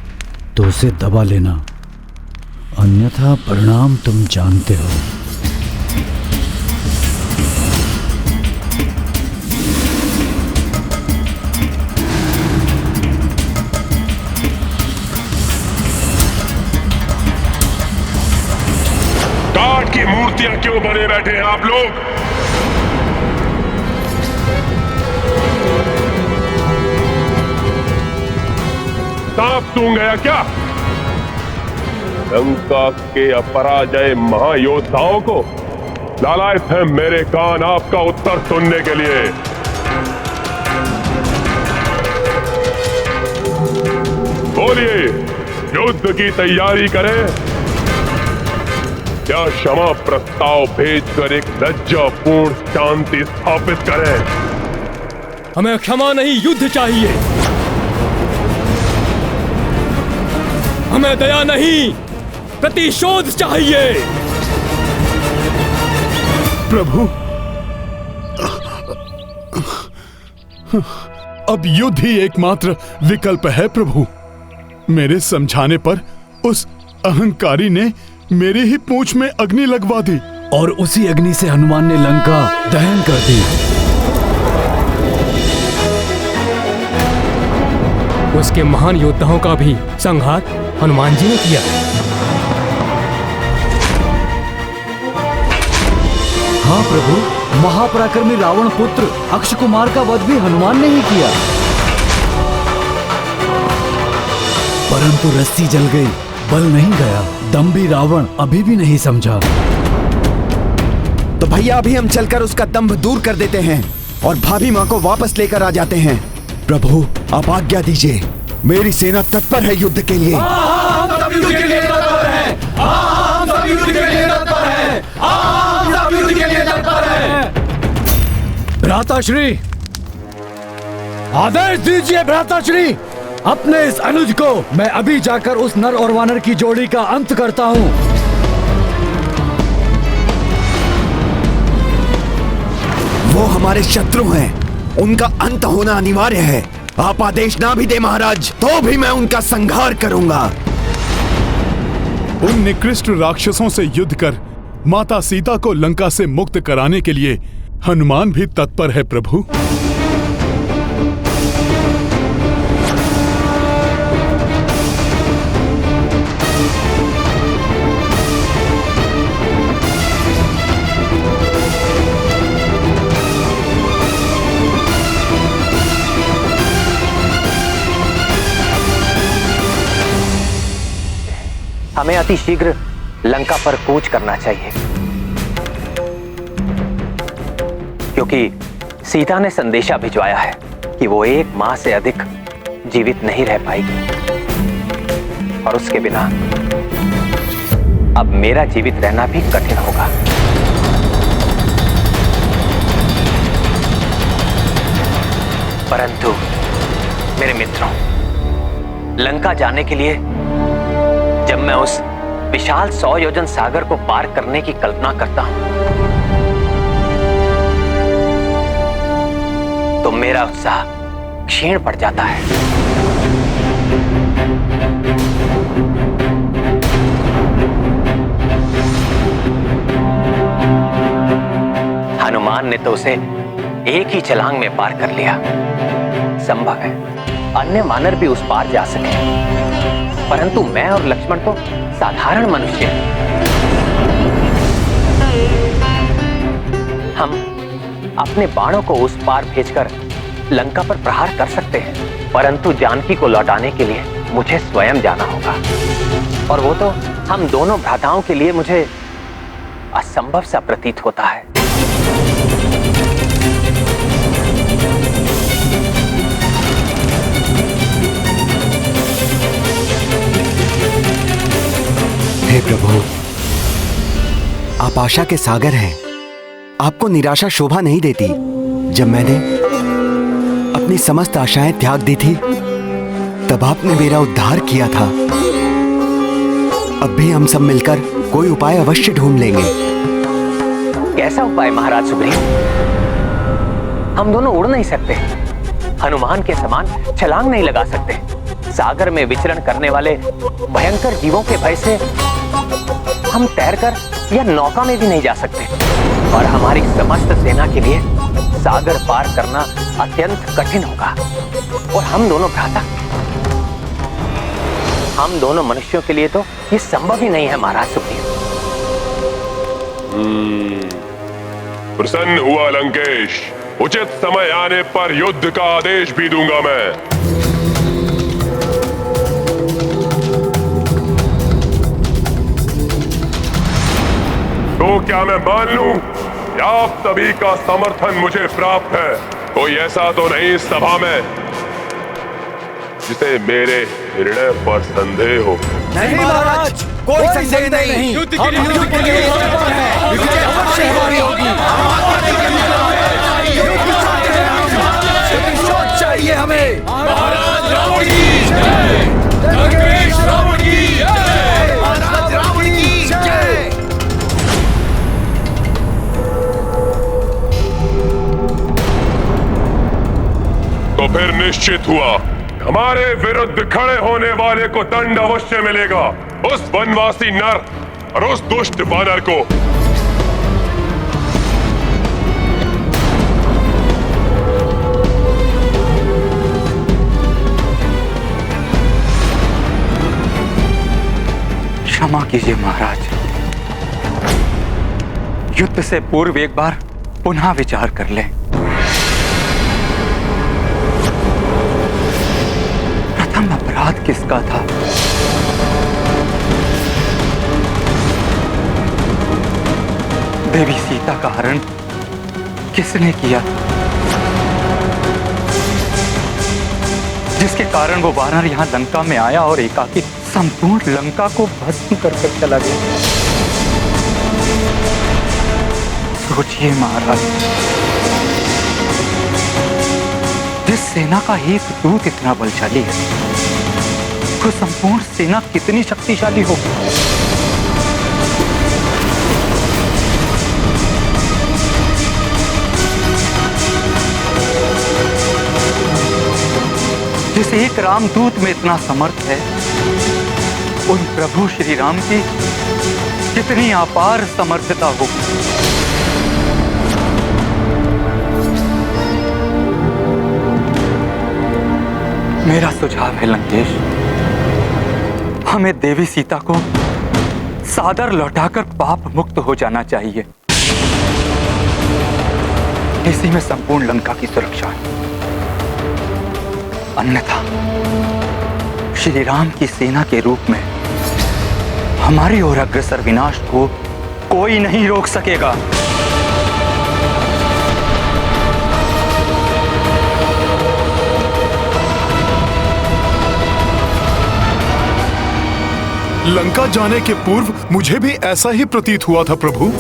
तो उसे दबा लेना, अन्यथा परिणाम तुम जानते हो। की मूर्तियां क्यों बने बैठे हैं आप लोग? सांप सूंघ गया क्या? लंका के अपराजय महायोद्धाओं को लालायत है मेरे कान आपका उत्तर सुनने के लिए। बोलिए, युद्ध की तैयारी करें या क्षमा प्रस्ताव भेजकर एक लज्जापूर्ण शांति स्थापित करें? हमें क्षमा नहीं, युद्ध चाहिए। हमें दया नहीं, प्रतिशोध चाहिए। प्रभु, अब युद्ध ही एकमात्र विकल्प है प्रभु। मेरे समझाने पर उस अहंकारी ने मेरी ही पूंछ में अग्नि लगवा दी और उसी अग्नि से हनुमान ने लंका दहन कर दी। उसके महान योद्धाओं का भी संहार हनुमान जी ने किया। हाँ प्रभु, महापराक्रमी रावण पुत्र अक्ष कुमार का वध भी हनुमान ने ही किया। परंतु रस्सी जल गई, बल नहीं गया, दम भी रावण अभी भी नहीं समझा। तो भैया अभी हम चलकर उसका दंभ दूर कर देते हैं और भाभी माँ को वापस लेकर आ जाते हैं। प्रभु आप आज्ञा दीजिए, मेरी सेना तत्पर है युद्ध के लिए। भ्राताश्री, आदेश दीजिए भ्राताश्री। अपने इस अनुज को मैं अभी जाकर उस नर और वानर की जोड़ी का अंत करता हूँ। वो हमारे शत्रु हैं, उनका अंत होना अनिवार्य है। आप आदेश ना भी दे महाराज, तो भी मैं उनका संहार करूंगा। उन निकृष्ट राक्षसों से युद्ध कर माता सीता को लंका से मुक्त कराने के लिए हनुमान भी तत्पर है प्रभु। हमें अति शीघ्र लंका पर कूच करना चाहिए, क्योंकि सीता ने संदेशा भिजवाया है कि वो 1 माह से अधिक जीवित नहीं रह पाएगी और उसके बिना अब मेरा जीवित रहना भी कठिन होगा। परंतु मेरे मित्रों, लंका जाने के लिए जब मैं उस विशाल 100 योजन सागर को पार करने की कल्पना करता हूं, तो मेरा उत्साह क्षीण पड़ जाता है। हनुमान ने तो उसे एक ही छलांग में पार कर लिया। संभव है अन्य वानर भी उस पार जा सके, परंतु मैं और लक्ष्मण तो साधारण मनुष्य हैं। हम अपने बाणों को उस पार भेजकर लंका पर प्रहार कर सकते हैं, परंतु जानकी को लौटाने के लिए मुझे स्वयं जाना होगा, और वो तो हम दोनों भ्राताओं के लिए मुझे असंभव सा प्रतीत होता है। हे प्रभु, आप आशा के सागर हैं। आपको निराशा शोभा नहीं देती। जब मैंने अपनी समस्त आशाएं त्याग दी थी, तब आपने मेरा उद्धार किया था। अब भी हम सब मिलकर कोई उपाय अवश्य ढूंढ लेंगे। कैसा उपाय महाराज सुग्रीव? हम दोनों उड़ नहीं सकते, हनुमान के समान छलांग नहीं लगा सकते, सागर में विचरण करने वाले भयंकर जीवों के भय से हम तैरकर या नौका में भी नहीं जा सकते, और हमारी समस्त सेना के लिए सागर पार करना अत्यंत कठिन होगा। और हम दोनों भ्राता, हम दोनों मनुष्यों के लिए तो ये संभव ही नहीं है महाराज सुग्रीव। प्रसन्न हुआ लंकेश। उचित समय आने पर युद्ध का आदेश भी दूंगा मैं। तो क्या मैं मान लूं कि आप सभी का समर्थन मुझे प्राप्त है? कोई ऐसा तो नहीं इस सभा में जिसे मेरे निर्णय पर संदेह हो? नहीं महाराज, कोई संदेह नहीं। युद्ध के लिए विजय अवश्य हमारी होगी। प्रतिशोध चाहिए हमें। महाराज रावण की जय। लंकेश रावण की जय। महाराज रावण की जय। तो फिर निश्चित हुआ, हमारे विरुद्ध खड़े होने वाले को दंड अवश्य मिलेगा। उस वनवासी नर और उस दुष्ट वानर को। क्षमा कीजिए महाराज, युद्ध से पूर्व एक बार पुनः विचार कर लें। प्रथम अपराध किसका था? देवी सीता का हरण किसने किया, जिसके कारण वो वानर यहां लंका में आया और एकाकी संपूर्ण लंका को भस्म कर चला गया? सोचिए महाराज, जिस सेना का एक दूत इतना बलशाली है, तो संपूर्ण सेना कितनी शक्तिशाली होगी। जिस एक रामदूत में इतना समर्थ है, उन प्रभु श्री राम की कितनी अपार समर्थता होगी। मेरा सुझाव है लंकेश, हमें देवी सीता को सादर लौटाकर पाप मुक्त हो जाना चाहिए। इसी में संपूर्ण लंका की सुरक्षा है। अन्यथा श्री राम की सेना के रूप में हमारी ओर अग्रसर विनाश को कोई नहीं रोक सकेगा। लंका जाने के पूर्व मुझे भी ऐसा ही प्रतीत हुआ था प्रभु।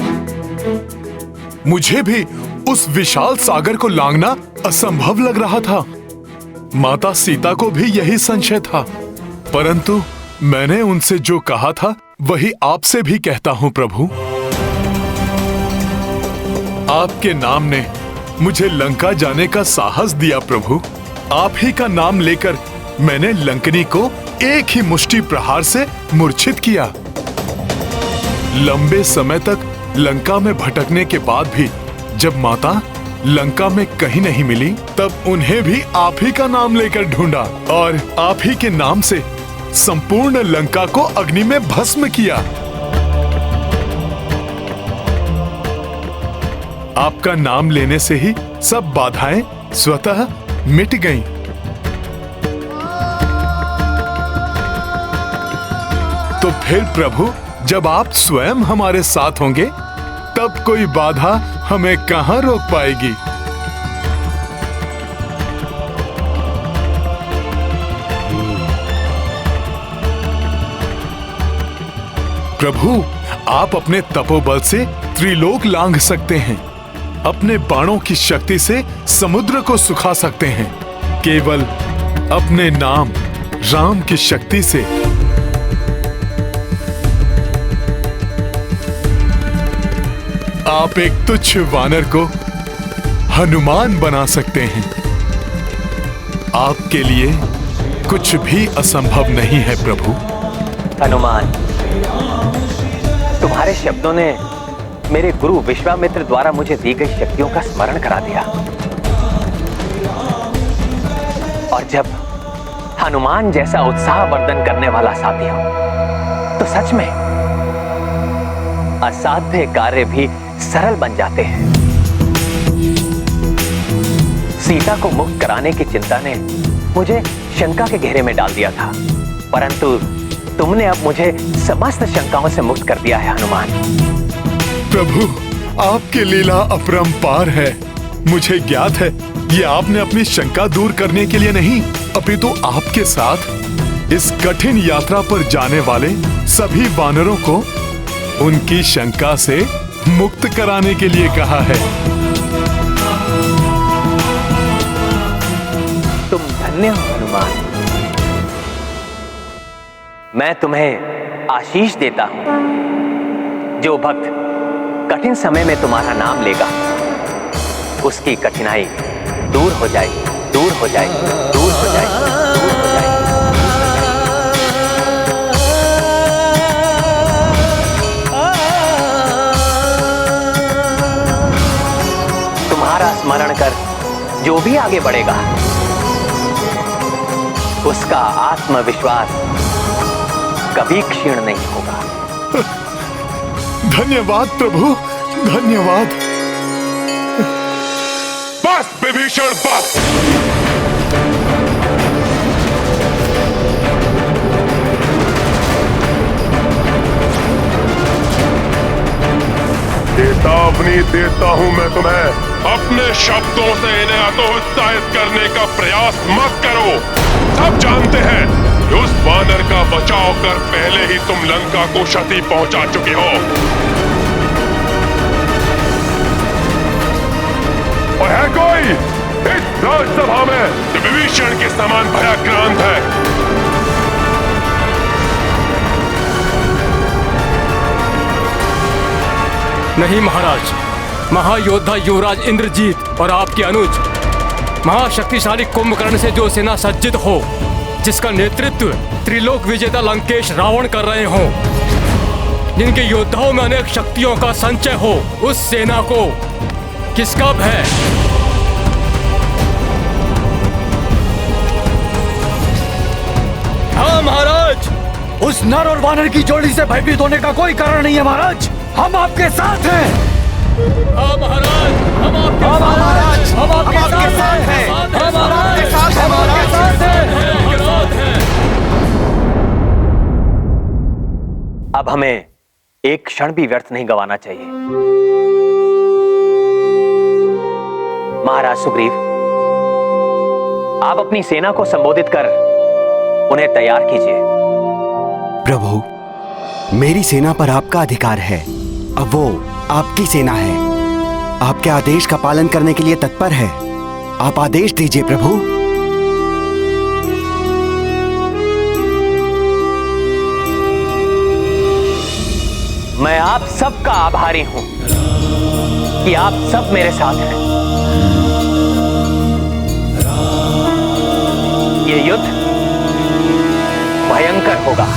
मुझे भी उस विशाल सागर को लांघना असंभव लग रहा था। माता सीता को भी यही संशय था, परंतु मैंने उनसे जो कहा था वही आपसे भी कहता हूं प्रभु। आपके नाम ने मुझे लंका जाने का साहस दिया प्रभु। आप ही का नाम लेकर मैंने लंकनी को एक ही मुष्टि प्रहार से मूर्छित किया। लंबे समय तक लंका में भटकने के बाद भी जब माता लंका में कहीं नहीं मिली, तब उन्हें भी आप ही का नाम लेकर ढूंढा और आप ही के नाम से संपूर्ण लंका को अग्नि में भस्म किया। आपका नाम लेने से ही सब बाधाएं स्वतः मिट गईं। तो फिर प्रभु, जब आप स्वयं हमारे साथ होंगे, तब कोई बाधा हमें कहां रोक पाएगी। प्रभु, आप अपने तपोबल से त्रिलोक लांघ सकते हैं। अपने बाणों की शक्ति से समुद्र को सुखा सकते हैं। केवल अपने नाम राम की शक्ति से। आप एक तुच्छ वानर को हनुमान बना सकते हैं। आपके लिए कुछ भी असंभव नहीं है प्रभु। हनुमान, तुम्हारे शब्दों ने मेरे गुरु विश्वामित्र द्वारा मुझे दी गई शक्तियों का स्मरण करा दिया। और जब हनुमान जैसा उत्साहवर्धन करने वाला साथी हो, तो सच में असाध्य कार्य भी सरल बन जाते हैं। सीता को मुक्त कराने की चिंता ने मुझे शंका के घेरे में डाल दिया था, परंतु तुमने अब मुझे समस्त शंकाओं से मुक्त कर दिया है हनुमान। प्रभु, आपकी लीला अपरंपार है। मुझे ज्ञात है ये आपने अपनी शंका दूर करने के लिए नहीं, अपितु आपके साथ इस कठिन यात्रा पर जाने वाले सभी वानरों को उनकी शंका से मुक्त कराने के लिए कहा है। तुम धन्य हो हनुमान। मैं तुम्हें आशीष देता हूं। जो भक्त कठिन समय में तुम्हारा नाम लेगा उसकी कठिनाई दूर हो जाएगी, दूर हो जाएगी, दूर हो जाएगी, दूर हो जाएगी। तुम्हारा स्मरण कर जो भी आगे बढ़ेगा उसका आत्मविश्वास कभी क्षीण नहीं होगा। धन्यवाद प्रभु, धन्यवाद। बस विभीषण, बस। चेतावनी देता हूं मैं तुम्हें, अपने शब्दों से इन्हें हतोत्साहित करने का प्रयास मत करो। सब जानते हैं कि उस वानर का बचाव कर पहले ही तुम लंका को क्षति पहुंचा चुके हो। और है कोई इस राजसभा में जो विभीषण के समान भयाक्रांत है? नहीं महाराज, महायोद्धा युवराज इंद्रजीत और आपके अनुज महाशक्तिशाली कुंभकर्ण से जो सेना सज्जित हो, जिसका नेतृत्व त्रिलोक विजेता लंकेश रावण कर रहे हो, जिनके योद्धाओं में अनेक शक्तियों का संचय हो, उस सेना को किसका भय? हाँ महाराज, उस नर और वानर की जोड़ी से भयभीत होने का कोई कारण नहीं है महाराज। हम आपके साथ हैं। हाँ महाराज, हम आपके साथ हैं। हम आपके साथ हैं। हम आपके साथ हैं। हम आपके साथ हैं। अब हमें एक क्षण भी व्यर्थ नहीं गंवाना चाहिए। महाराज सुग्रीव, आप अपनी सेना को संबोधित कर उन्हें तैयार कीजिए। प्रभु, मेरी सेना पर आपका अधिकार है। अब वो आपकी सेना है, आपके आदेश का पालन करने के लिए तत्पर है। आप आदेश दीजिए प्रभु। मैं आप सबका आभारी हूं कि आप सब मेरे साथ हैं। ये युद्ध भयंकर होगा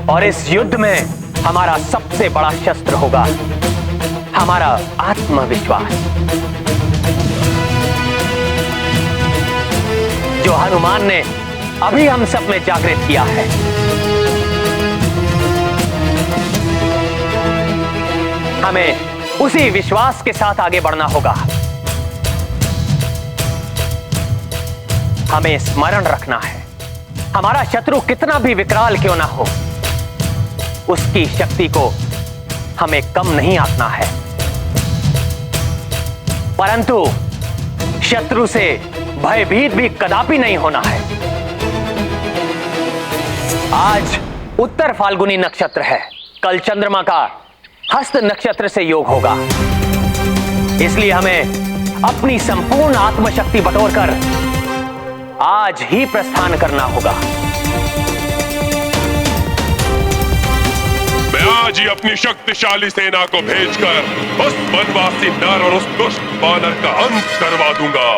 और इस युद्ध में हमारा सबसे बड़ा शस्त्र होगा हमारा आत्मविश्वास, जो हनुमान ने अभी हम सब में जागृत किया है। हमें उसी विश्वास के साथ आगे बढ़ना होगा। हमें स्मरण रखना है, हमारा शत्रु कितना भी विकराल क्यों ना हो, उसकी शक्ति को हमें कम नहीं आंकना है, परंतु शत्रु से भयभीत भी कदापि नहीं होना है। आज उत्तर फाल्गुनी नक्षत्र है, कल चंद्रमा का हस्त नक्षत्र से योग होगा, इसलिए हमें अपनी संपूर्ण आत्मशक्ति बटोरकर आज ही प्रस्थान करना होगा। मैं आज ही अपनी शक्तिशाली सेना को भेजकर उस वनवासी नर और उस दुष्ट वानर का अंत करवा दूंगा।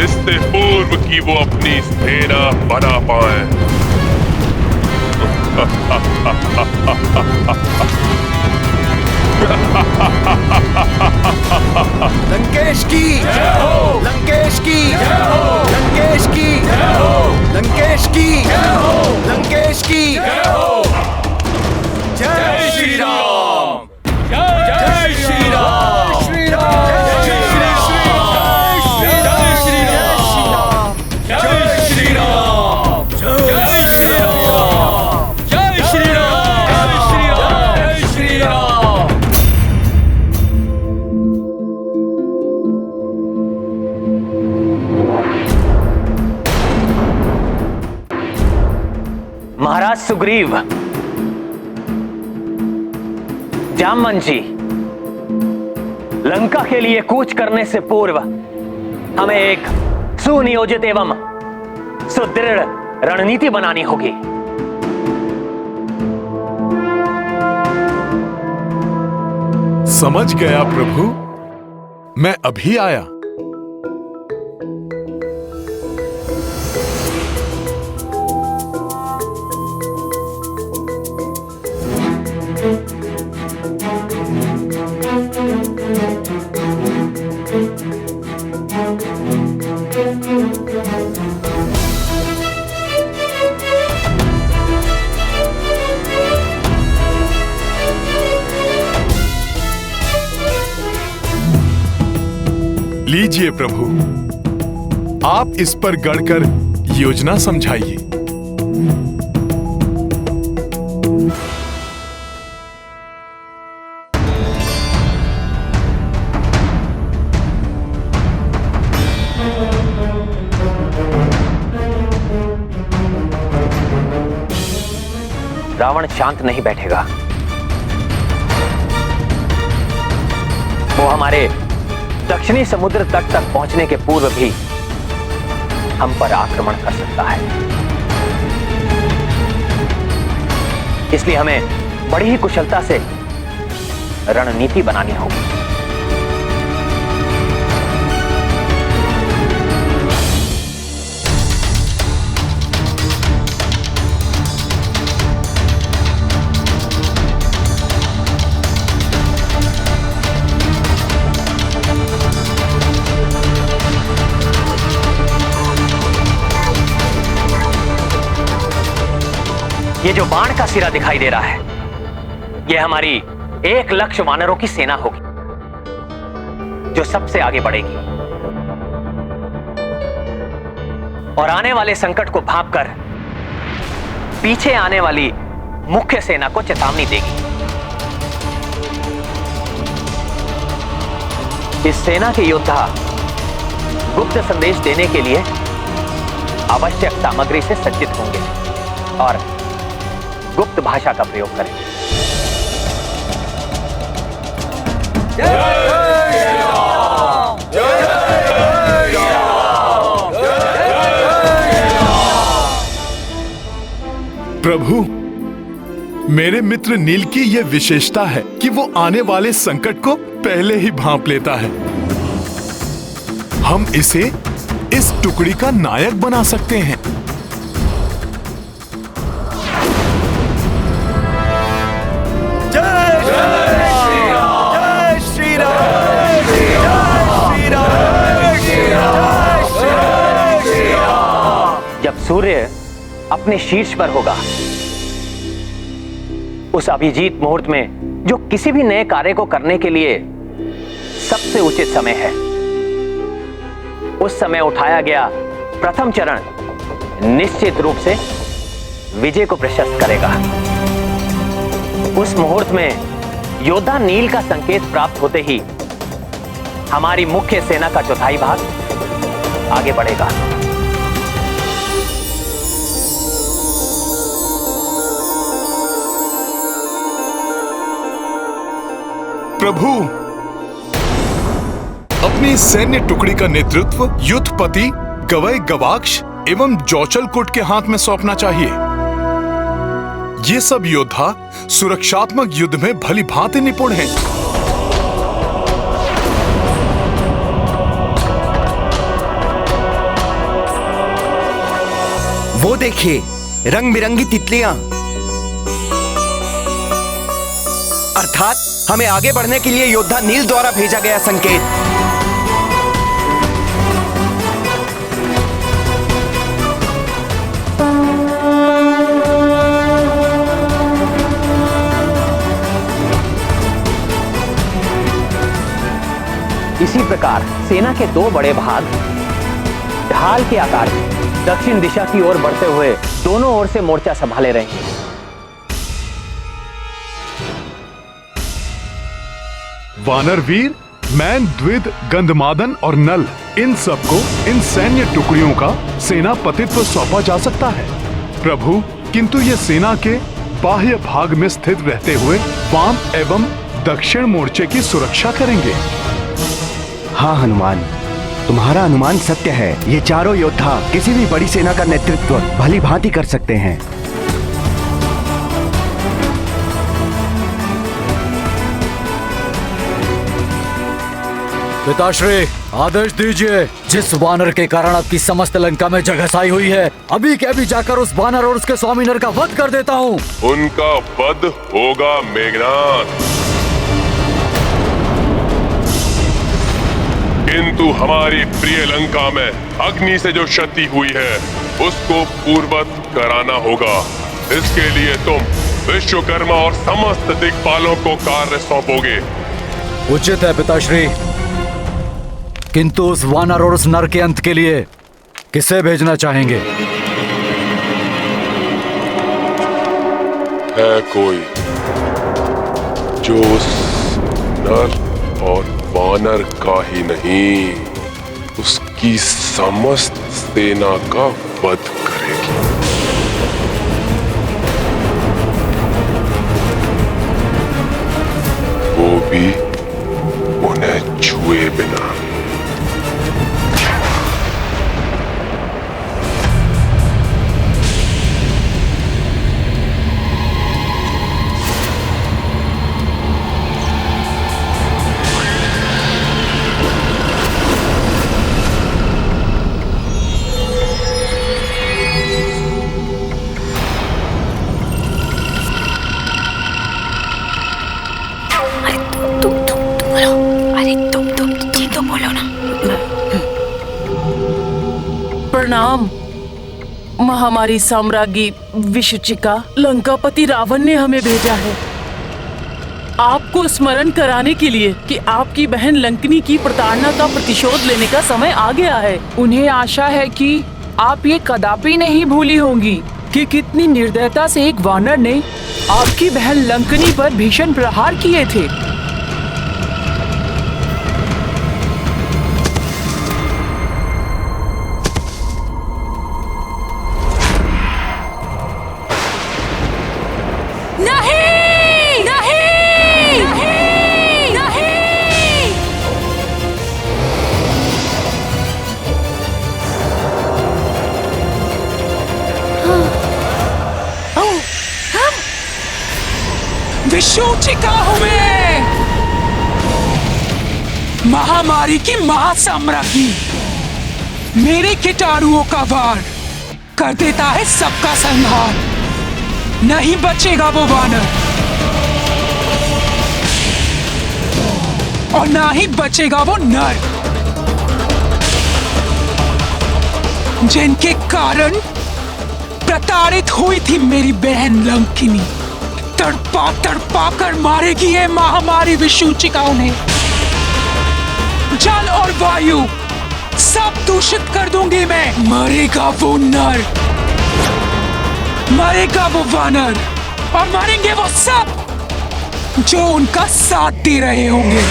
इससे पूर्व कि वो अपनी सेना बना पाए। लंकेश की जय हो! लंकेश की जय हो! लंकेश सुग्रीव, जामवंत जी, लंका के लिए कूच करने से पूर्व हमें एक सुनियोजित एवं सुदृढ़ रणनीति बनानी होगी। समझ गया प्रभु, मैं अभी आया। लीजिए प्रभु, आप इस पर गढ़कर योजना समझाइए। रावण शांत नहीं बैठेगा। वो हमारे दक्षिणी समुद्र तट तक पहुंचने के पूर्व भी हम पर आक्रमण कर सकता है। इसलिए हमें बड़ी ही कुशलता से रणनीति बनानी होगी। ये जो बाण का सिरा दिखाई दे रहा है, ये हमारी 1 लाख वानरों की सेना होगी, जो सबसे आगे बढ़ेगी और आने वाले संकट को भांपकर पीछे आने वाली मुख्य सेना को चेतावनी देगी। इस सेना के योद्धा गुप्त संदेश देने के लिए आवश्यक सामग्री से सज्जित होंगे और गुप्त भाषा का प्रयोग करें। प्रभु, मेरे मित्र नील की यह विशेषता है कि वो आने वाले संकट को पहले ही भांप लेता है। हम इसे इस टुकड़ी का नायक बना सकते हैं। जब सूर्य अपने शीर्ष पर होगा, उस अभिजीत मुहूर्त में जो किसी भी नए कार्य को करने के लिए सबसे उचित समय है, उस समय उठाया गया प्रथम चरण निश्चित रूप से विजय को प्रशस्त करेगा। उस मुहूर्त में योद्धा नील का संकेत प्राप्त होते ही हमारी मुख्य सेना का चौथाई भाग आगे बढ़ेगा। प्रभु, अपनी सैन्य टुकड़ी का नेतृत्व युद्धपति गवई गवाक्ष एवं जौचलकोट के हाथ में सौंपना चाहिए। ये सब योद्धा सुरक्षात्मक युद्ध में भली भांति निपुण हैं। वो देखिए, रंग बिरंगी तितलियां, अर्थात हमें आगे बढ़ने के लिए योद्धा नील द्वारा भेजा गया संकेत। इसी प्रकार सेना के 2 बड़े भाग ढाल के आकार में दक्षिण दिशा की ओर बढ़ते हुए दोनों ओर से मोर्चा संभाले रहेंगे। वानरवीर, मैन, द्विद, गंधमादन और नल, इन सबको इन सैन्य टुकड़ियों का सेनापतित्व सौंपा जा सकता है। प्रभु, किंतु ये सेना के बाह्य भाग में स्थित रहते हुए वाम एवं दक्षिण मोर्चे की सुरक्षा करेंगे। हाँ हनुमान, तुम्हारा अनुमान सत्य है। ये चारों योद्धा किसी भी बड़ी सेना का नेतृत्व भली भांति कर सकते हैं। पिताश्री, आदेश दीजिए। जिस वानर के कारण आपकी समस्त लंका में जगहसाई हुई है, अभी के अभी जाकर उस वानर और उसके स्वामी नर का वध कर देता हूँ। उनका वध होगा मेघनाथ, किंतु हमारी प्रिय लंका में अग्नि से जो क्षति हुई है उसको पूर्ववत कराना होगा। इसके लिए तुम विश्वकर्मा और समस्त दिक्पालों को कार्य सौंपोगे। उचित है पिताश्री, किंतु उस वानर और उस नर के अंत के लिए किसे भेजना चाहेंगे? है कोई जो उस नर और वानर का ही नहीं, उसकी समस्त सेना का वध करेगी। वो भी उन्हें छुए बिना। प्रणाम महामारी साम्राज्ञी विशुचिका। लंकापति रावण ने हमें भेजा है आपको स्मरण कराने के लिए कि आपकी बहन लंकनी की प्रताड़ना का प्रतिशोध लेने का समय आ गया है। उन्हें आशा है कि आप ये कदापि नहीं भूली होंगी कि कितनी निर्दयता से एक वानर ने आपकी बहन लंकनी पर भीषण प्रहार किए थे। विशुचिका हूं मैं, महामारी की महासाम्राज्ञी। मेरे कीटाणुओं का वार कर देता है सबका संहार। नहीं बचेगा वो वानर और ना ही बचेगा वो नर जिनके कारण प्रताड़ित हुई थी मेरी बहन लंकिनी। तड़पा तड़पा कर मारेगी ये महामारी विशुचिका उन्हें। जल और वायु सब दूषित कर दूंगी मैं। मरेगा वो नर, मरेगा वो वानर और मरेंगे वो सब जो उनका साथ दे रहे होंगे।